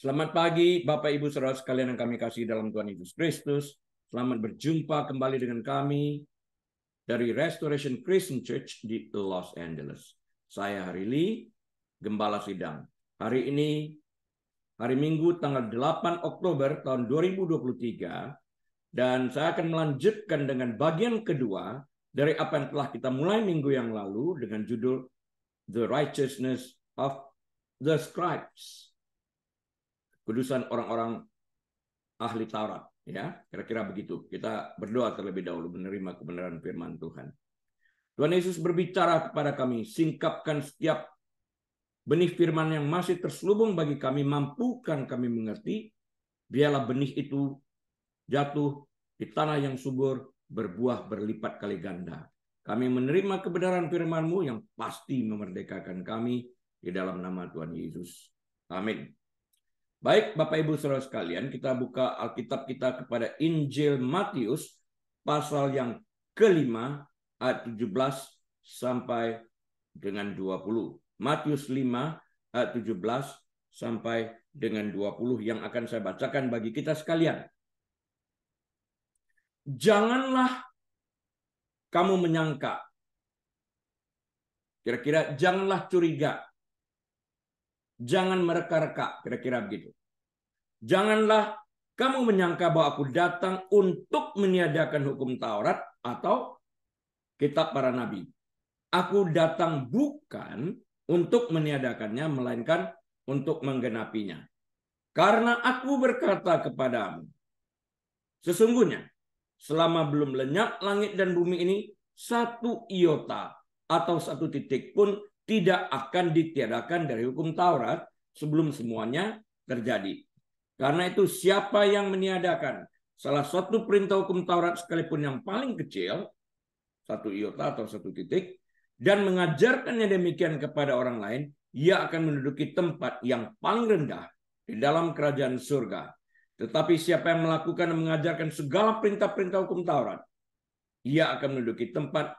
Selamat pagi Bapak Ibu Saudara sekalian yang kami kasih dalam Tuhan Yesus Kristus. Selamat berjumpa kembali dengan kami dari Restoration Christian Church di Los Angeles. Saya Hari Lee, Gembala Sidang. Hari ini, hari Minggu tanggal 8 Oktober tahun 2023, dan saya akan melanjutkan dengan bagian kedua dari apa yang telah kita mulai minggu yang lalu dengan judul The Righteousness of the Scribes. Kudusan orang-orang ahli Taurat, ya, kira-kira begitu. Kita berdoa terlebih dahulu menerima kebenaran firman Tuhan. Tuhan Yesus berbicara kepada kami, singkapkan setiap benih firman yang masih terselubung bagi kami, mampukan kami mengerti, biarlah benih itu jatuh di tanah yang subur, berbuah berlipat kali ganda. Kami menerima kebenaran firman-Mu yang pasti memerdekakan kami di dalam nama Tuhan Yesus. Amin. Baik, Bapak Ibu Saudara sekalian, kita buka Alkitab kita kepada Injil Matius pasal yang kelima ayat 17 sampai dengan 20. Matius 5 ayat 17 sampai dengan 20 yang akan saya bacakan bagi kita sekalian. Janganlah kamu menyangka. Kira-kira janganlah curiga. Jangan mereka-reka, kira-kira begitu. Janganlah kamu menyangka bahwa aku datang untuk meniadakan hukum Taurat atau kitab para nabi. Aku datang bukan untuk meniadakannya, melainkan untuk menggenapinya. Karena aku berkata kepadamu, sesungguhnya selama belum lenyap langit dan bumi ini, satu iota atau satu titik pun tidak akan ditiadakan dari hukum Taurat sebelum semuanya terjadi. Karena itu siapa yang meniadakan salah satu perintah hukum Taurat sekalipun yang paling kecil, satu iota atau satu titik, dan mengajarkannya demikian kepada orang lain, ia akan menduduki tempat yang paling rendah di dalam kerajaan surga. Tetapi siapa yang melakukan dan mengajarkan segala perintah-perintah hukum Taurat, ia akan menduduki tempat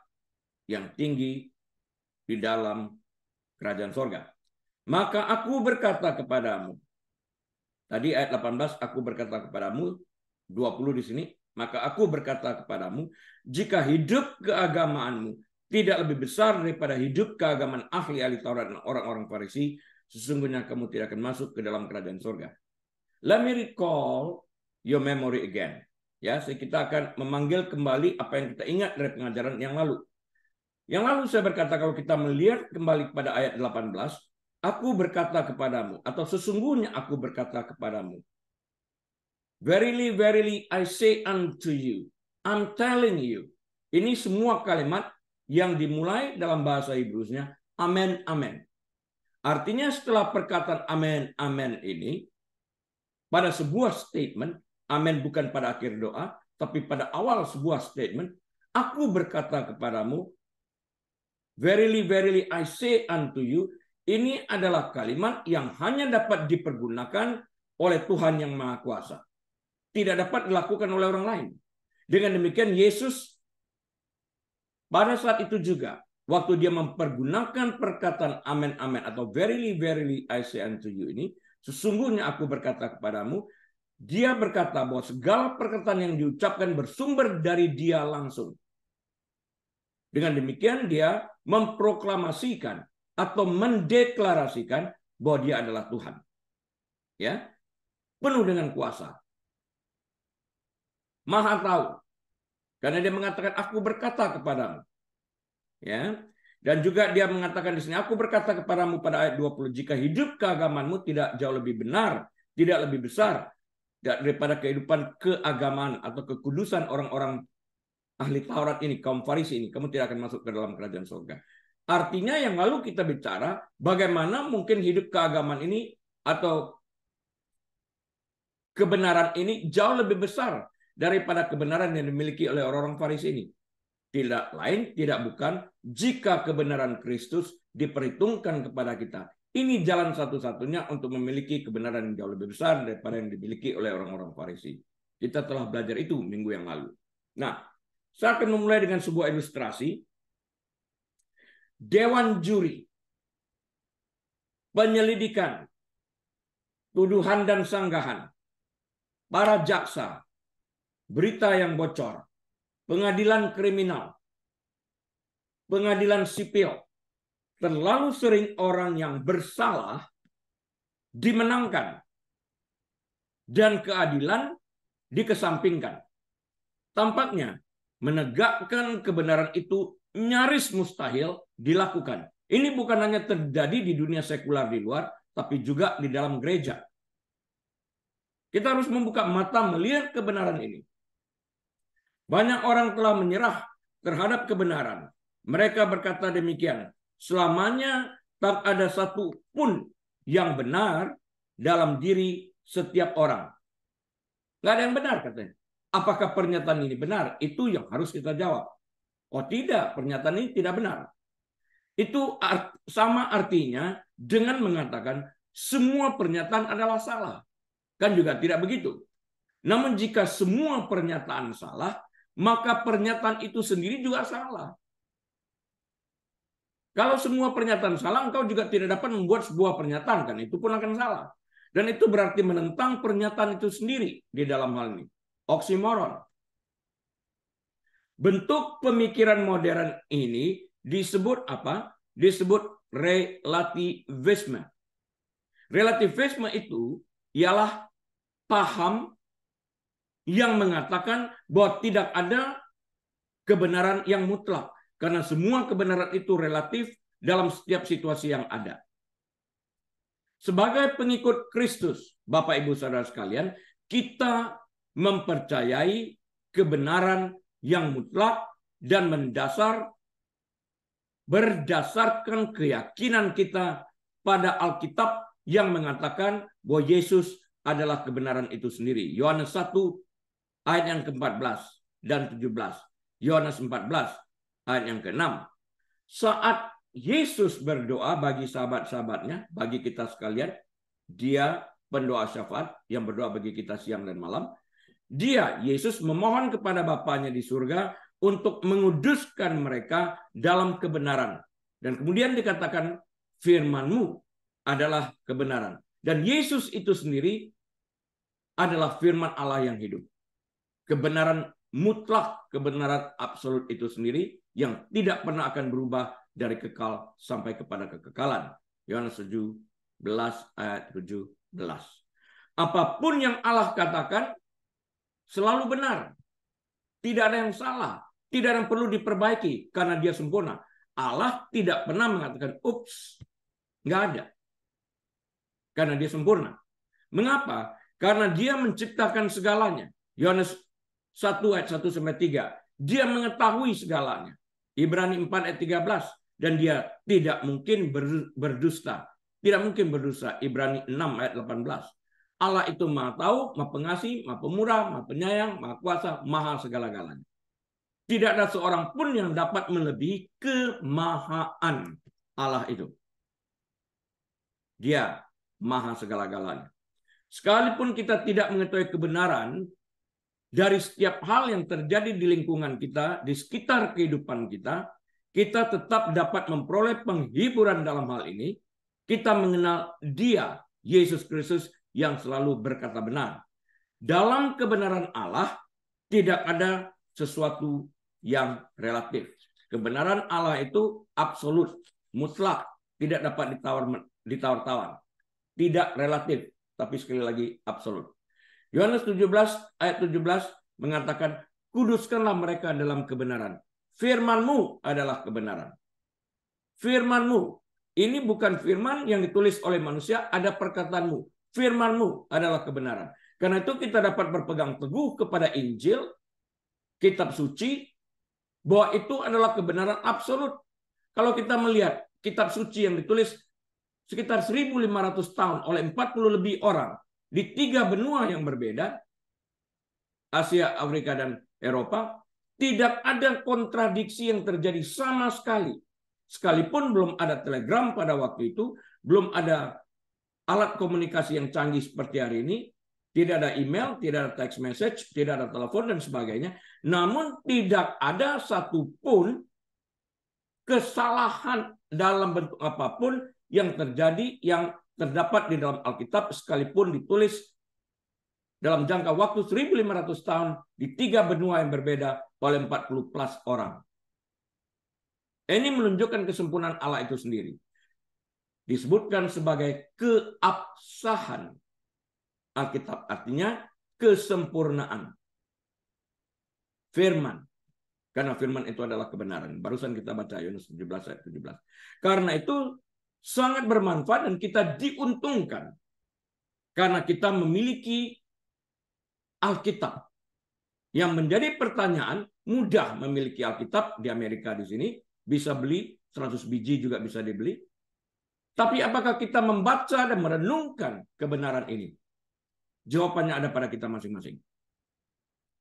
yang tinggi di dalam kerajaan surga. Maka aku berkata kepadamu, tadi ayat 18, aku berkata kepadamu, 20 di sini, maka aku berkata kepadamu, jika hidup keagamaanmu tidak lebih besar daripada hidup keagamaan ahli-ahli Taurat dan orang-orang Farisi, sesungguhnya kamu tidak akan masuk ke dalam kerajaan surga. Let me recall your memory again. Ya, kita akan memanggil kembali apa yang kita ingat dari pengajaran yang lalu. Yang lalu saya berkata kalau kita melihat kembali kepada ayat 18, aku berkata kepadamu, atau sesungguhnya aku berkata kepadamu. Verily, verily, I say unto you. I'm telling you. Ini semua kalimat yang dimulai dalam bahasa Ibrusnya, amen, amen. Artinya setelah perkataan amen, amen ini, pada sebuah statement, amen bukan pada akhir doa, tapi pada awal sebuah statement, aku berkata kepadamu, verily, verily, I say unto you, ini adalah kalimat yang hanya dapat dipergunakan oleh Tuhan yang Maha Kuasa. Tidak dapat dilakukan oleh orang lain. Dengan demikian, Yesus pada saat itu juga, waktu dia mempergunakan perkataan amen, amen, atau verily, verily, I say unto you ini, sesungguhnya aku berkata kepadamu, dia berkata bahwa segala perkataan yang diucapkan bersumber dari dia langsung. Dengan demikian dia memproklamasikan atau mendeklarasikan bahwa dia adalah Tuhan. Ya, penuh dengan kuasa. Maha tahu. Karena dia mengatakan aku berkata kepadamu. Ya. Dan juga dia mengatakan di sini aku berkata kepadamu pada ayat 20, jika hidup keagamaanmu tidak jauh lebih benar, tidak lebih besar daripada kehidupan keagamaan atau kekudusan orang-orang ahli Taurat ini, kaum Farisi ini, kamu tidak akan masuk ke dalam kerajaan surga. Artinya yang lalu kita bicara bagaimana mungkin hidup keagamaan ini atau kebenaran ini jauh lebih besar daripada kebenaran yang dimiliki oleh orang-orang Farisi ini. Tidak lain, tidak bukan, jika kebenaran Kristus diperhitungkan kepada kita. Ini jalan satu-satunya untuk memiliki kebenaran yang jauh lebih besar daripada yang dimiliki oleh orang-orang Farisi. Kita telah belajar itu minggu yang lalu. Nah, saya akan memulai dengan sebuah ilustrasi. Dewan juri penyelidikan tuduhan dan sanggahan, para jaksa, berita yang bocor, pengadilan kriminal, pengadilan sipil, terlalu sering orang yang bersalah dimenangkan dan keadilan dikesampingkan. Tampaknya menegakkan kebenaran itu nyaris mustahil dilakukan. Ini bukan hanya terjadi di dunia sekular di luar, tapi juga di dalam gereja. Kita harus membuka mata melihat kebenaran ini. Banyak orang telah menyerah terhadap kebenaran. Mereka berkata demikian, selamanya tak ada satu pun yang benar dalam diri setiap orang. Nggak ada yang benar katanya. Apakah pernyataan ini benar? Itu yang harus kita jawab. Oh tidak, pernyataan ini tidak benar. Itu sama artinya dengan mengatakan semua pernyataan adalah salah. Kan juga tidak begitu. Namun jika semua pernyataan salah, maka pernyataan itu sendiri juga salah. Kalau semua pernyataan salah, engkau juga tidak dapat membuat sebuah pernyataan, kan? Itu pun akan salah. Dan itu berarti menentang pernyataan itu sendiri di dalam hal ini. Oksimoron. Bentuk pemikiran modern ini disebut apa? Disebut relativisme. Relativisme itu ialah paham yang mengatakan bahwa tidak ada kebenaran yang mutlak. Karena semua kebenaran itu relatif dalam setiap situasi yang ada. Sebagai pengikut Kristus, Bapak Ibu Saudara sekalian, kita mempercayai kebenaran yang mutlak dan berdasarkan keyakinan kita pada Alkitab yang mengatakan bahwa Yesus adalah kebenaran itu sendiri. Yohanes 1 ayat yang ke-14 dan 17. Yohanes 14 ayat yang ke-6. Saat Yesus berdoa bagi sahabat-sahabatnya, bagi kita sekalian, dia pendoa syafaat yang berdoa bagi kita siang dan malam. Dia, Yesus, memohon kepada Bapanya di surga untuk menguduskan mereka dalam kebenaran. Dan kemudian dikatakan, firman-Mu adalah kebenaran. Dan Yesus itu sendiri adalah firman Allah yang hidup. Kebenaran mutlak, kebenaran absolut itu sendiri yang tidak pernah akan berubah dari kekal sampai kepada kekekalan. Yohanes 17 ayat 17. Apapun yang Allah katakan selalu benar. Tidak ada yang salah. Tidak ada yang perlu diperbaiki karena dia sempurna. Allah tidak pernah mengatakan, ups, nggak ada. Karena dia sempurna. Mengapa? Karena dia menciptakan segalanya. Yohanes 1 ayat 1-3. Dia mengetahui segalanya. Ibrani 4 ayat 13. Dan dia tidak mungkin berdusta. Tidak mungkin berdosa. Ibrani 6 ayat 18. Allah itu maha tahu, maha pengasih, maha pemurah, maha penyayang, maha kuasa, maha segala-galanya. Tidak ada seorang pun yang dapat melebihi kemahaan Allah itu. Dia maha segala-galanya. Sekalipun kita tidak mengetahui kebenaran dari setiap hal yang terjadi di lingkungan kita, di sekitar kehidupan kita, kita tetap dapat memperoleh penghiburan dalam hal ini. Kita mengenal Dia, Yesus Kristus, yang selalu berkata benar. Dalam kebenaran Allah tidak ada sesuatu yang relatif. Kebenaran Allah itu absolut, mutlak, tidak dapat ditawar-tawar. Tidak relatif, tapi sekali lagi absolut. Yohanes 17 ayat 17 mengatakan, kuduskanlah mereka dalam kebenaran. Firman-Mu adalah kebenaran. Firman-Mu. Ini bukan firman yang ditulis oleh manusia, ada perkataan-Mu. Firman-Mu adalah kebenaran. Karena itu kita dapat berpegang teguh kepada Injil, kitab suci, bahwa itu adalah kebenaran absolut. Kalau kita melihat kitab suci yang ditulis sekitar 1.500 tahun oleh 40 lebih orang di 3 benua yang berbeda, Asia, Afrika, dan Eropa, tidak ada kontradiksi yang terjadi sama sekali. Sekalipun belum ada telegram pada waktu itu, belum ada alat komunikasi yang canggih seperti hari ini, tidak ada email, tidak ada text message, tidak ada telepon, dan sebagainya. Namun tidak ada satupun kesalahan dalam bentuk apapun yang terjadi yang terdapat di dalam Alkitab sekalipun ditulis dalam jangka waktu 1500 tahun di 3 benua yang berbeda oleh 40 plus orang. Ini menunjukkan kesempurnaan Allah itu sendiri. Disebutkan sebagai keabsahan Alkitab, artinya kesempurnaan firman. Karena firman itu adalah kebenaran. Barusan kita baca Yohanes 17 ayat 17. Karena itu sangat bermanfaat dan kita diuntungkan karena kita memiliki Alkitab. Yang menjadi pertanyaan, mudah memiliki Alkitab di Amerika di sini, bisa beli 100 biji juga bisa dibeli. Tapi apakah kita membaca dan merenungkan kebenaran ini? Jawabannya ada pada kita masing-masing.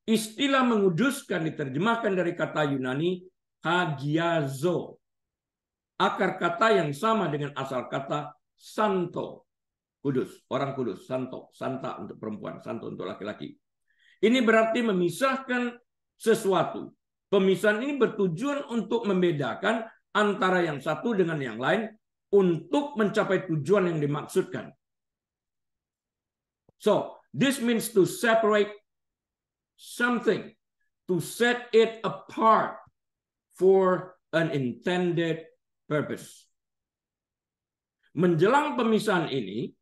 Istilah menguduskan diterjemahkan dari kata Yunani hagiazo. Akar kata yang sama dengan asal kata santo. Kudus, orang kudus, santo, santa untuk perempuan, santo untuk laki-laki. Ini berarti memisahkan sesuatu. Pemisahan ini bertujuan untuk membedakan antara yang satu dengan yang lain untuk mencapai tujuan yang dimaksudkan. So, this means to separate something, to set it apart for an intended purpose. Menjelang pemisahan ini,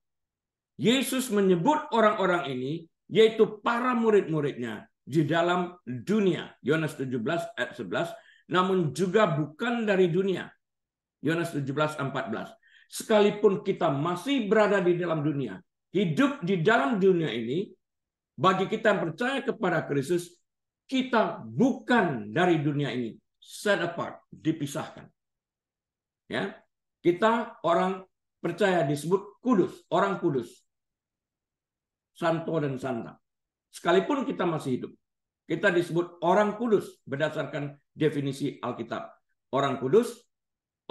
Yesus menyebut orang-orang ini, yaitu para murid-muridnya, di dalam dunia. Yohanes 17 ayat 11, namun juga bukan dari dunia. Yohanes 17:14. Sekalipun kita masih berada di dalam dunia, hidup di dalam dunia ini, bagi kita yang percaya kepada Kristus, kita bukan dari dunia ini, set apart, dipisahkan. Ya, kita orang percaya disebut kudus, orang kudus, santo dan santa. Sekalipun kita masih hidup, kita disebut orang kudus berdasarkan definisi Alkitab. Orang kudus,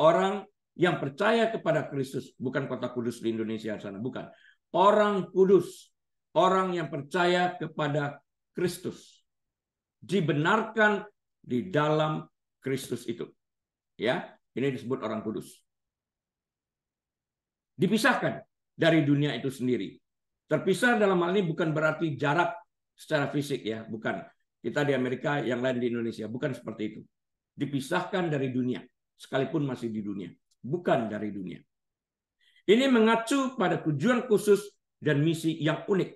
orang yang percaya kepada Kristus, bukan kota kudus di Indonesia sana, bukan. Orang kudus, orang yang percaya kepada Kristus, dibenarkan di dalam Kristus itu. Ya, ini disebut orang kudus. Dipisahkan dari dunia itu sendiri. Terpisah dalam hal ini bukan berarti jarak secara fisik ya, bukan. Kita di Amerika, yang lain di Indonesia, bukan seperti itu. Dipisahkan dari dunia, sekalipun masih di dunia, bukan dari dunia. Ini mengacu pada tujuan khusus dan misi yang unik.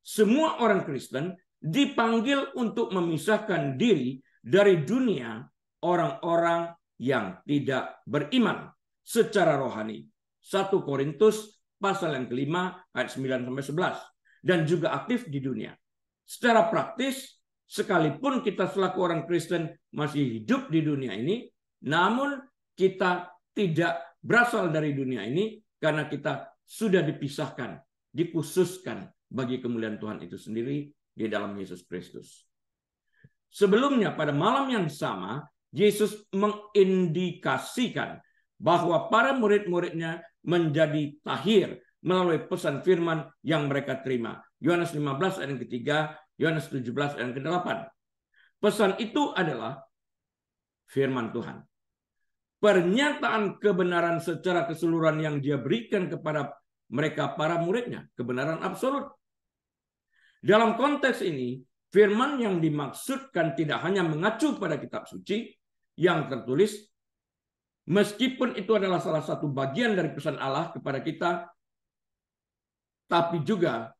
Semua orang Kristen dipanggil untuk memisahkan diri dari dunia orang-orang yang tidak beriman secara rohani. 1 Korintus pasal yang kelima ayat 9-11, dan juga aktif di dunia. Secara praktis, sekalipun kita selaku orang Kristen masih hidup di dunia ini, namun kita tidak berasal dari dunia ini karena kita sudah dipisahkan, dikhususkan bagi kemuliaan Tuhan itu sendiri di dalam Yesus Kristus. Sebelumnya pada malam yang sama, Yesus mengindikasikan bahwa para murid-muridnya menjadi tahir melalui pesan firman yang mereka terima. Yohanes 15 ayat yang ketiga, Yohanes 17 ayat yang ke-8. Pesan itu adalah firman Tuhan. Pernyataan kebenaran secara keseluruhan yang dia berikan kepada mereka para muridnya, kebenaran absolut. Dalam konteks ini, firman yang dimaksudkan tidak hanya mengacu pada kitab suci yang tertulis, meskipun itu adalah salah satu bagian dari pesan Allah kepada kita, tapi juga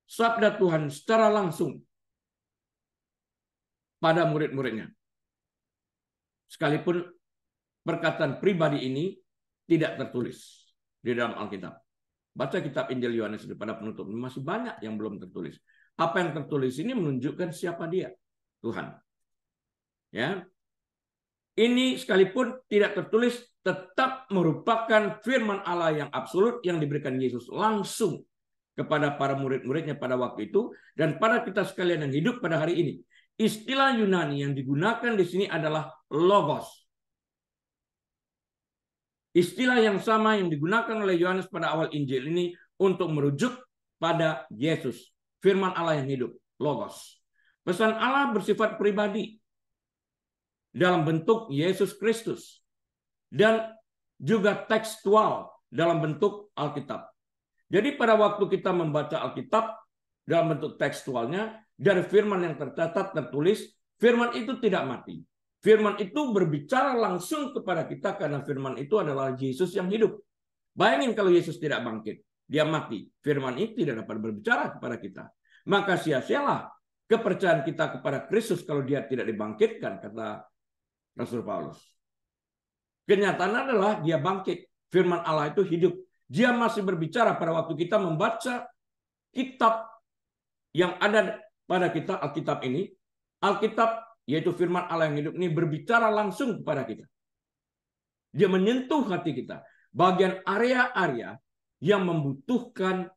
sabda Tuhan secara langsung pada murid-muridnya. Sekalipun perkataan pribadi ini tidak tertulis di dalam Alkitab. Baca kitab Injil Yohanes pada penutup, masih banyak yang belum tertulis. Apa yang tertulis ini menunjukkan siapa dia, Tuhan. Ya, ini sekalipun tidak tertulis tetap merupakan firman Allah yang absolut yang diberikan Yesus langsung kepada para murid-muridnya pada waktu itu dan pada kita sekalian yang hidup pada hari ini. Istilah Yunani yang digunakan di sini adalah logos. Istilah yang sama yang digunakan oleh Yohanes pada awal Injil ini untuk merujuk pada Yesus, firman Allah yang hidup, logos. Pesan Allah bersifat pribadi dalam bentuk Yesus Kristus dan juga tekstual dalam bentuk Alkitab. Jadi pada waktu kita membaca Alkitab dalam bentuk tekstualnya, dari firman yang tercatat, tertulis, firman itu tidak mati. Firman itu berbicara langsung kepada kita karena firman itu adalah Yesus yang hidup. Bayangin kalau Yesus tidak bangkit, dia mati. Firman itu tidak dapat berbicara kepada kita. Maka sia-sialah kepercayaan kita kepada Kristus kalau dia tidak dibangkitkan, kata Rasul Paulus. Kenyataan adalah dia bangkit. Firman Allah itu hidup. Dia masih berbicara pada waktu kita membaca kitab yang ada pada kita, Alkitab ini. Alkitab, yaitu firman Allah yang hidup ini, berbicara langsung kepada kita. Dia menyentuh hati kita. Bagian area-area yang membutuhkan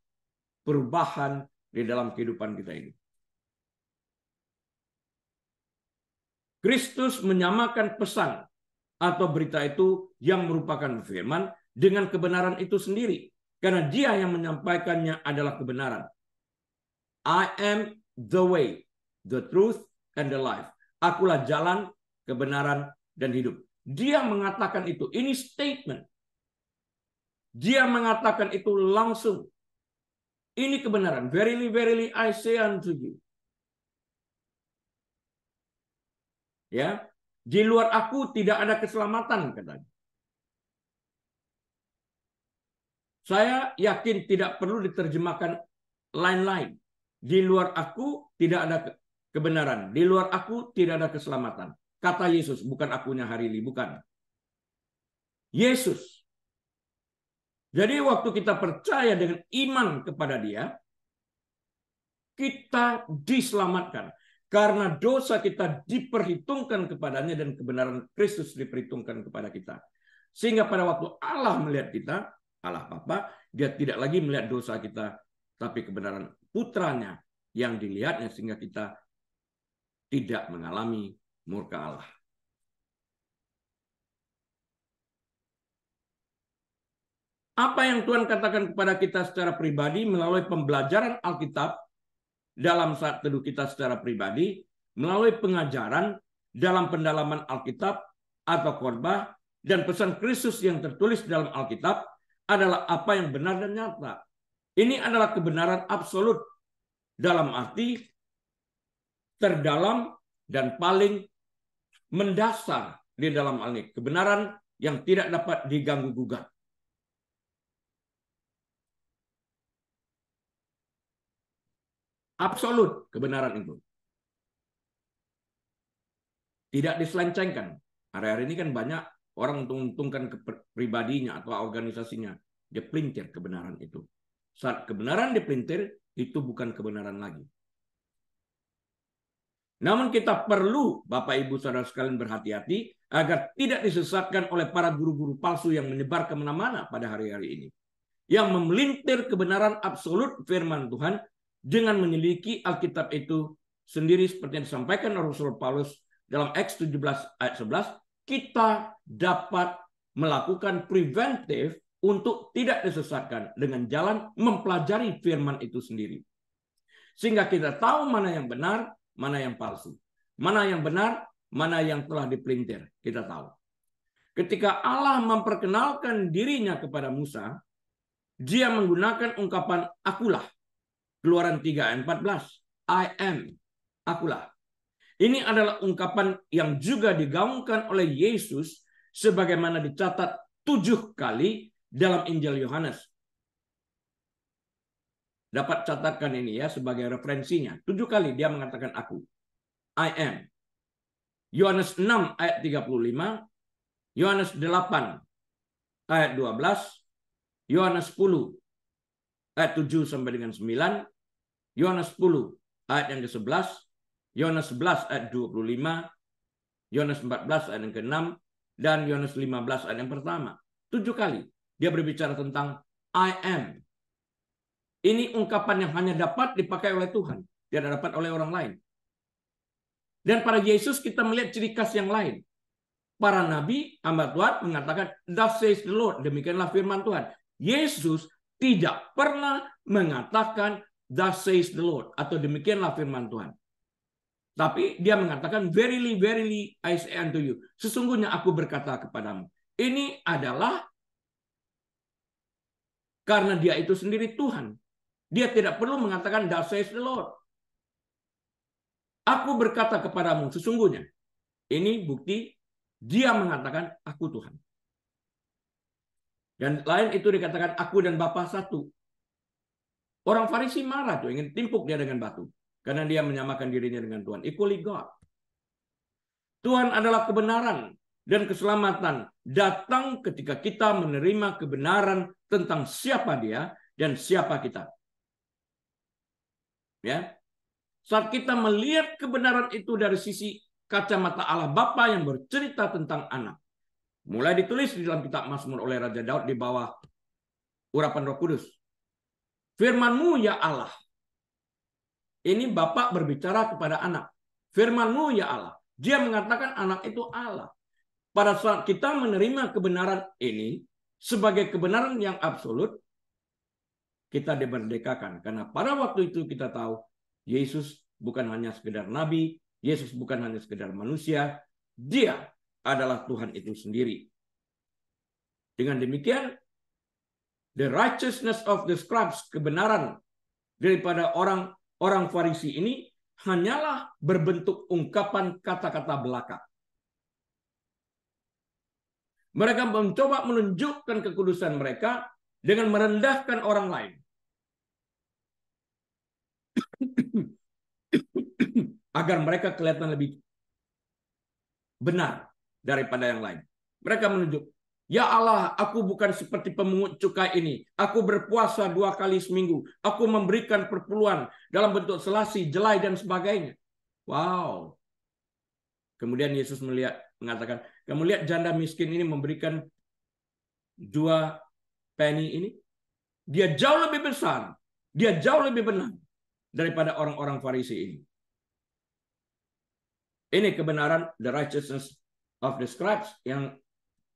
perubahan di dalam kehidupan kita ini. Kristus menyamakan pesan atau berita itu yang merupakan firman dengan kebenaran itu sendiri. Karena dia yang menyampaikannya adalah kebenaran. I am the way, the truth, and the life. Akulah jalan, kebenaran, dan hidup. Dia mengatakan itu. Ini statement. Dia mengatakan itu langsung. Ini kebenaran. Verily, verily, I say unto you. Ya, di luar aku tidak ada keselamatan, katanya. Saya yakin tidak perlu diterjemahkan lain-lain. Di luar aku tidak ada kebenaran. Di luar aku tidak ada keselamatan. Kata Yesus, bukan akunya Harili, bukan. Yesus. Jadi waktu kita percaya dengan iman kepada dia, kita diselamatkan. Karena dosa kita diperhitungkan kepadanya dan kebenaran Kristus diperhitungkan kepada kita. Sehingga pada waktu Allah melihat kita, Allah Bapa, dia tidak lagi melihat dosa kita, tapi kebenaran putranya yang dilihatnya sehingga kita tidak mengalami murka Allah. Apa yang Tuhan katakan kepada kita secara pribadi melalui pembelajaran Alkitab dalam saat teduh kita secara pribadi, melalui pengajaran dalam pendalaman Alkitab atau khotbah dan pesan Kristus yang tertulis dalam Alkitab adalah apa yang benar dan nyata. Ini adalah kebenaran absolut dalam arti terdalam dan paling mendasar di dalam hal ini. Kebenaran yang tidak dapat diganggu-gugat. Absolut kebenaran itu. Tidak diselencengkan. Hari-hari ini kan banyak orang menguntungkan pribadinya atau organisasinya. Dia pelintir kebenaran itu. Saat kebenaran dipelintir, itu bukan kebenaran lagi. Namun kita perlu, Bapak Ibu Saudara sekalian, berhati-hati agar tidak disesatkan oleh para guru-guru palsu yang menyebar kemana-mana pada hari-hari ini. Yang memelintir kebenaran absolut firman Tuhan dengan menyelidiki Alkitab itu sendiri seperti yang disampaikan oleh Rasul Paulus dalam Acts 17 ayat 11, kita dapat melakukan preventif untuk tidak disesatkan dengan jalan mempelajari firman itu sendiri. Sehingga kita tahu mana yang benar, mana yang palsu. Mana yang benar, mana yang telah dipelintir. Kita tahu. Ketika Allah memperkenalkan dirinya kepada Musa, dia menggunakan ungkapan akulah. Keluaran 3 ayat 14. I am. Akulah. Ini adalah ungkapan yang juga digaungkan oleh Yesus sebagaimana dicatat 7 kali dalam Injil Yohanes. Dapat catatkan ini ya sebagai referensinya. 7 kali dia mengatakan aku. I am. Yohanes 6 ayat 35. Yohanes 8 ayat 12. Yohanes 10 ayat 7 sampai dengan 9. Yohanes 10 ayat yang ke-11. Yohanes 11 ayat 25. Yohanes 14 ayat yang ke-6. Dan Yohanes 15 ayat yang pertama. 7 kali dia berbicara tentang I am. Ini ungkapan yang hanya dapat dipakai oleh Tuhan. Tidak dapat oleh orang lain. Dan pada Yesus kita melihat ciri khas yang lain. Para nabi, hamba Tuhan mengatakan, thus says the Lord. Demikianlah firman Tuhan. Yesus tidak pernah mengatakan, thus says the Lord. Atau demikianlah firman Tuhan. Tapi dia mengatakan, verily, verily, I say unto you. Sesungguhnya aku berkata kepadamu. Ini adalah Karena dia itu sendiri Tuhan. Dia tidak perlu mengatakan thus says the Lord. Aku berkata kepadamu, sesungguhnya. Ini bukti dia mengatakan aku Tuhan. Dan lain itu dikatakan aku dan Bapa satu. Orang Farisi marah tuh, ingin timpuk dia dengan batu. Karena dia menyamakan dirinya dengan Tuhan. Equally God. Tuhan adalah kebenaran dan keselamatan. Datang ketika kita menerima kebenaran tentang siapa dia dan siapa kita. Ya. Saat kita melihat kebenaran itu dari sisi kacamata Allah Bapa yang bercerita tentang anak. Mulai ditulis di dalam kitab Mazmur oleh Raja Daud di bawah urapan Roh Kudus. Firman-Mu ya Allah. Ini Bapak berbicara kepada anak. Firman-Mu ya Allah. Dia mengatakan anak itu Allah. Pada saat kita menerima kebenaran ini sebagai kebenaran yang absolut, kita dimerdekakan. Karena pada waktu itu kita tahu Yesus bukan hanya sekedar nabi, Yesus bukan hanya sekedar manusia, dia adalah Tuhan itu sendiri. Dengan demikian, the righteousness of the scribes, kebenaran daripada orang Farisi ini hanyalah berbentuk ungkapan kata-kata belaka. Mereka mencoba menunjukkan kekudusan mereka dengan merendahkan orang lain. Agar mereka kelihatan lebih benar daripada yang lain. Mereka menunjuk, ya Allah, aku bukan seperti pemungut cukai ini. Aku berpuasa 2 kali seminggu. Aku memberikan perpuluhan dalam bentuk selasi, jelai, dan sebagainya. Wow. Kemudian Yesus mengatakan, kamu lihat janda miskin ini memberikan 2 penny ini. Dia jauh lebih besar. Dia jauh lebih benar daripada orang-orang Farisi ini. Ini kebenaran, the righteousness of the scribes yang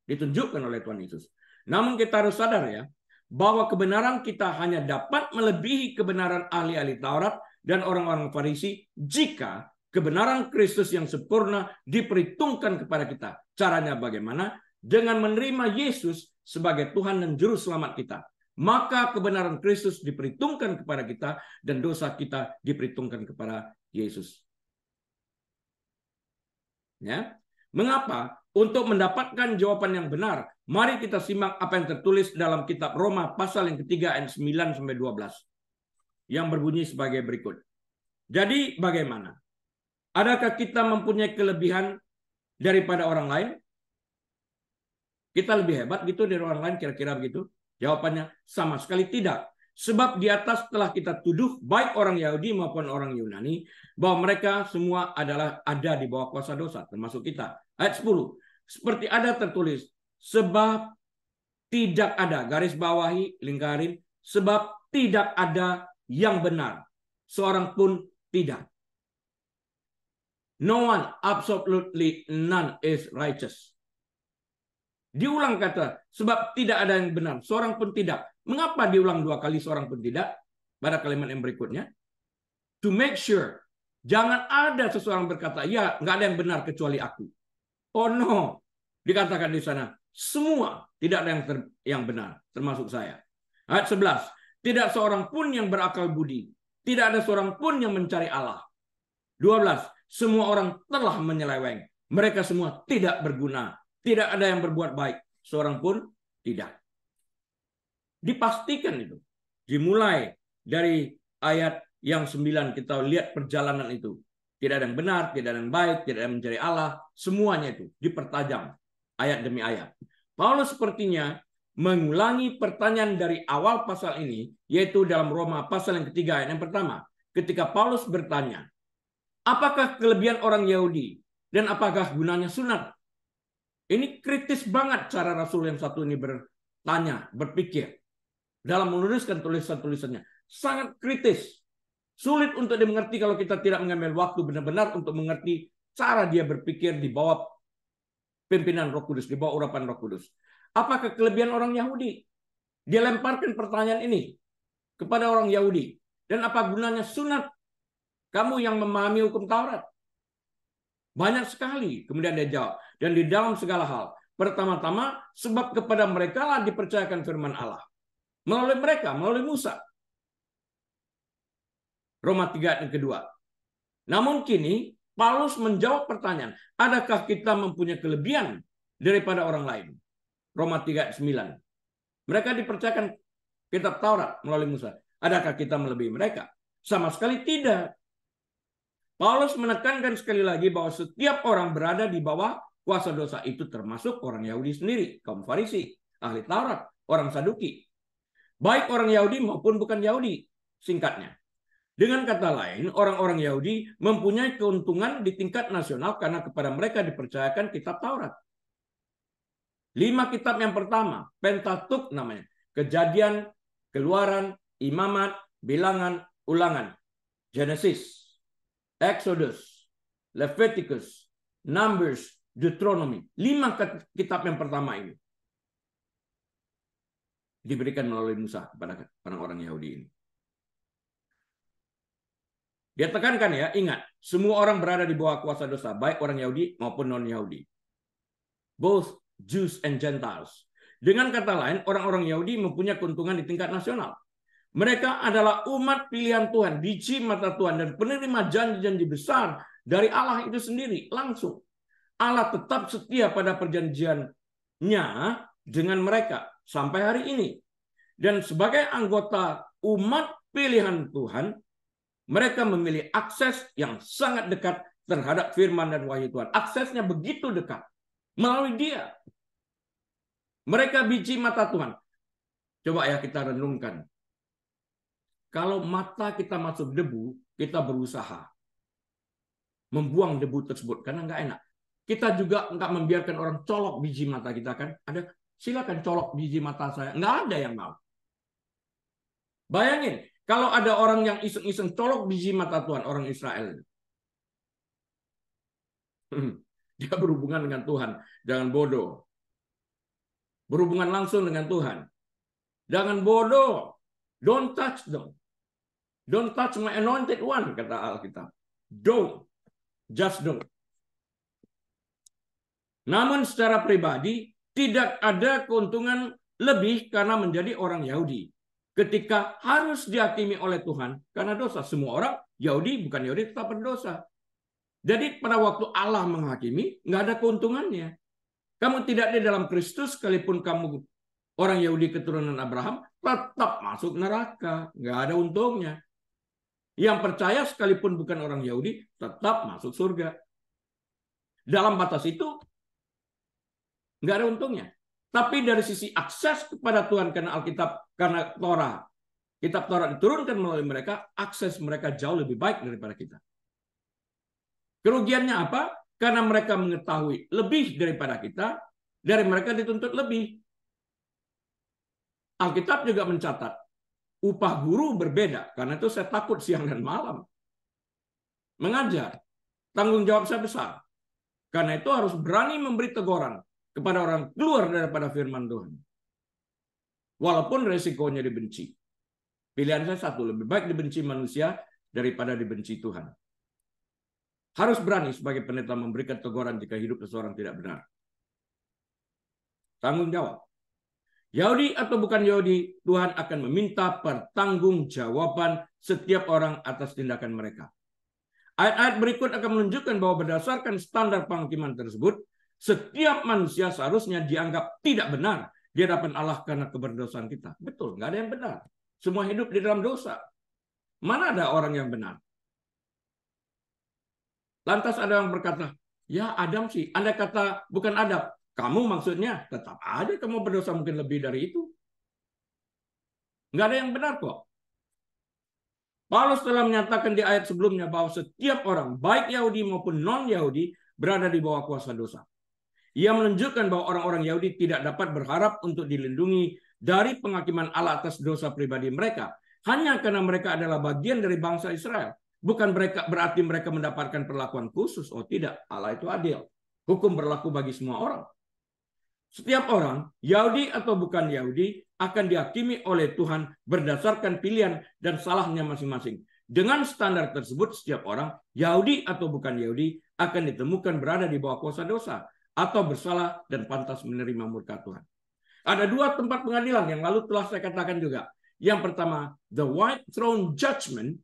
ditunjukkan oleh Tuhan Yesus. Namun kita harus sadar ya, bahwa kebenaran kita hanya dapat melebihi kebenaran ahli-ahli Taurat dan orang-orang Farisi jika kebenaran Kristus yang sempurna diperhitungkan kepada kita. Caranya bagaimana? Dengan menerima Yesus sebagai Tuhan dan Juru Selamat kita. Maka kebenaran Kristus diperhitungkan kepada kita dan dosa kita diperhitungkan kepada Yesus. Ya. Mengapa? Untuk mendapatkan jawaban yang benar, mari kita simak apa yang tertulis dalam kitab Roma pasal yang ketiga ayat 9 sampai 12. Yang berbunyi sebagai berikut. Jadi bagaimana? Adakah kita mempunyai kelebihan daripada orang lain? Kita lebih hebat gitu dari orang lain, kira-kira begitu? Jawabannya sama sekali tidak. Sebab di atas telah kita tuduh baik orang Yahudi maupun orang Yunani bahwa mereka semua adalah ada di bawah kuasa dosa, termasuk kita. Ayat 10. Seperti ada tertulis, sebab tidak ada, garis bawahi, lingkarin, sebab tidak ada yang benar. Seorang pun tidak. No one, absolutely none is righteous. Diulang kata, sebab tidak ada yang benar. Seorang pun tidak. Mengapa diulang 2 kali seorang pun tidak? Pada kalimat yang berikutnya. To make sure. Jangan ada seseorang berkata, ya nggak ada yang benar kecuali aku. Oh no. Dikatakan di sana, semua tidak ada yang benar. Termasuk saya. Ayat 11. Tidak seorang pun yang berakal budi. Tidak ada seorang pun yang mencari Allah. 12. Semua orang telah menyeleweng. Mereka semua tidak berguna. Tidak ada yang berbuat baik. Seorang pun tidak. Dipastikan itu. Dimulai dari ayat yang 9 kita lihat perjalanan itu. Tidak ada yang benar, tidak ada yang baik, tidak ada yang mencari Allah. Semuanya itu dipertajam ayat demi ayat. Paulus sepertinya mengulangi pertanyaan dari awal pasal ini, yaitu dalam Roma pasal yang ketiga ayat yang pertama. Ketika Paulus bertanya, apakah kelebihan orang Yahudi dan apakah gunanya sunat? Ini kritis banget cara Rasul yang satu ini bertanya, berpikir. Dalam menuliskan tulisan-tulisannya. Sangat kritis. Sulit untuk dimengerti kalau kita tidak mengambil waktu benar-benar untuk mengerti cara dia berpikir di bawah pimpinan Roh Kudus, di bawah urapan Roh Kudus. Apakah kelebihan orang Yahudi? Dia lemparkan pertanyaan ini kepada orang Yahudi. Dan apa gunanya sunat? Kamu yang memahami hukum Taurat. Banyak sekali. Kemudian dia jawab. Dan di dalam segala hal. Pertama-tama, sebab kepada mereka lah dipercayakan firman Allah. Melalui mereka, melalui Musa. Roma 3 ayat yang kedua. Namun kini Paulus menjawab pertanyaan, adakah kita mempunyai kelebihan daripada orang lain? Roma 3 ayat 9. Mereka dipercayakan kitab Taurat melalui Musa. Adakah kita melebihi mereka? Sama sekali tidak. Paulus menekankan sekali lagi bahwa setiap orang berada di bawah kuasa dosa, itu termasuk orang Yahudi sendiri, kaum Farisi, ahli Taurat, orang Saduki. Baik orang Yahudi maupun bukan Yahudi, singkatnya. Dengan kata lain, orang-orang Yahudi mempunyai keuntungan di tingkat nasional karena kepada mereka dipercayakan kitab Taurat. 5 kitab yang pertama, Pentateuch namanya. Kejadian, Keluaran, Imamat, Bilangan, Ulangan. Genesis, Exodus, Leviticus, Numbers, Deuteronomy. 5 kitab yang pertama ini diberikan melalui Musa kepada orang-orang Yahudi ini. Dia tekankan ya, ingat, semua orang berada di bawah kuasa dosa, baik orang Yahudi maupun non-Yahudi. Both Jews and Gentiles. Dengan kata lain, orang-orang Yahudi mempunyai keuntungan di tingkat nasional. Mereka adalah umat pilihan Tuhan, biji mata Tuhan, dan penerima janji-janji besar dari Allah itu sendiri, langsung. Allah tetap setia pada perjanjiannya dengan mereka sampai hari ini. Dan sebagai anggota umat pilihan Tuhan, mereka memilih akses yang sangat dekat terhadap firman dan wahyu Tuhan. Aksesnya begitu dekat. Melalui dia. Mereka biji mata Tuhan. Coba ya kita renungkan. Kalau mata kita masuk debu, kita berusaha membuang debu tersebut karena nggak enak. Kita juga nggak membiarkan orang colok biji mata kita kan. Ada, silakan colok biji mata saya. Nggak ada yang mau. Bayangin, kalau ada orang yang iseng-iseng colok biji mata Tuhan, orang Israel. Dia berhubungan dengan Tuhan. Jangan bodoh. Berhubungan langsung dengan Tuhan. Jangan bodoh. Don't touch them. Don't touch my anointed one, kata Alkitab. Don't. Just don't. Namun secara pribadi, tidak ada keuntungan lebih karena menjadi orang Yahudi. Ketika harus dihakimi oleh Tuhan karena dosa. Semua orang, Yahudi bukan Yahudi, tetap berdosa. Jadi pada waktu Allah menghakimi, nggak ada keuntungannya. Kamu tidak di dalam Kristus, sekalipun kamu orang Yahudi keturunan Abraham, tetap masuk neraka. Nggak ada untungnya. Yang percaya sekalipun bukan orang Yahudi, tetap masuk surga. Dalam batas itu, nggak ada untungnya. Tapi dari sisi akses kepada Tuhan karena Alkitab, karena Torah, kitab Torah diturunkan melalui mereka, akses mereka jauh lebih baik daripada kita. Kerugiannya apa? Karena mereka mengetahui lebih daripada kita, dari mereka dituntut lebih. Alkitab juga mencatat, upah guru berbeda, karena itu saya takut siang dan malam. Mengajar, tanggung jawab saya besar. Karena itu harus berani memberi teguran kepada orang keluar daripada firman Tuhan. Walaupun resikonya dibenci. Pilihan saya satu, lebih baik dibenci manusia daripada dibenci Tuhan. Harus berani sebagai pendeta memberikan teguran jika hidup seseorang tidak benar. Tanggung jawab. Yahudi atau bukan Yahudi, Tuhan akan meminta pertanggungjawaban setiap orang atas tindakan mereka. Ayat-ayat berikut akan menunjukkan bahwa berdasarkan standar penghakiman tersebut, setiap manusia seharusnya dianggap tidak benar di hadapan Allah karena keberdosaan kita. Betul, nggak ada yang benar. Semua hidup di dalam dosa. Mana ada orang yang benar? Lantas ada yang berkata, ya Adam sih. Anda kata bukan Adam. Kamu maksudnya tetap aja kamu berdosa mungkin lebih dari itu. Nggak ada yang benar kok. Paulus telah menyatakan di ayat sebelumnya bahwa setiap orang, baik Yahudi maupun non-Yahudi, berada di bawah kuasa dosa. Ia menunjukkan bahwa orang-orang Yahudi tidak dapat berharap untuk dilindungi dari penghakiman Allah atas dosa pribadi mereka. Hanya karena mereka adalah bagian dari bangsa Israel. Bukan berarti mereka mendapatkan perlakuan khusus. Oh tidak, Allah itu adil. Hukum berlaku bagi semua orang. Setiap orang, Yahudi atau bukan Yahudi, akan dihakimi oleh Tuhan berdasarkan pilihan dan salahnya masing-masing. Dengan standar tersebut, setiap orang, Yahudi atau bukan Yahudi, akan ditemukan berada di bawah kuasa dosa atau bersalah dan pantas menerima murka Tuhan. Ada dua tempat pengadilan yang lalu telah saya katakan juga. Yang pertama, the White Throne Judgment,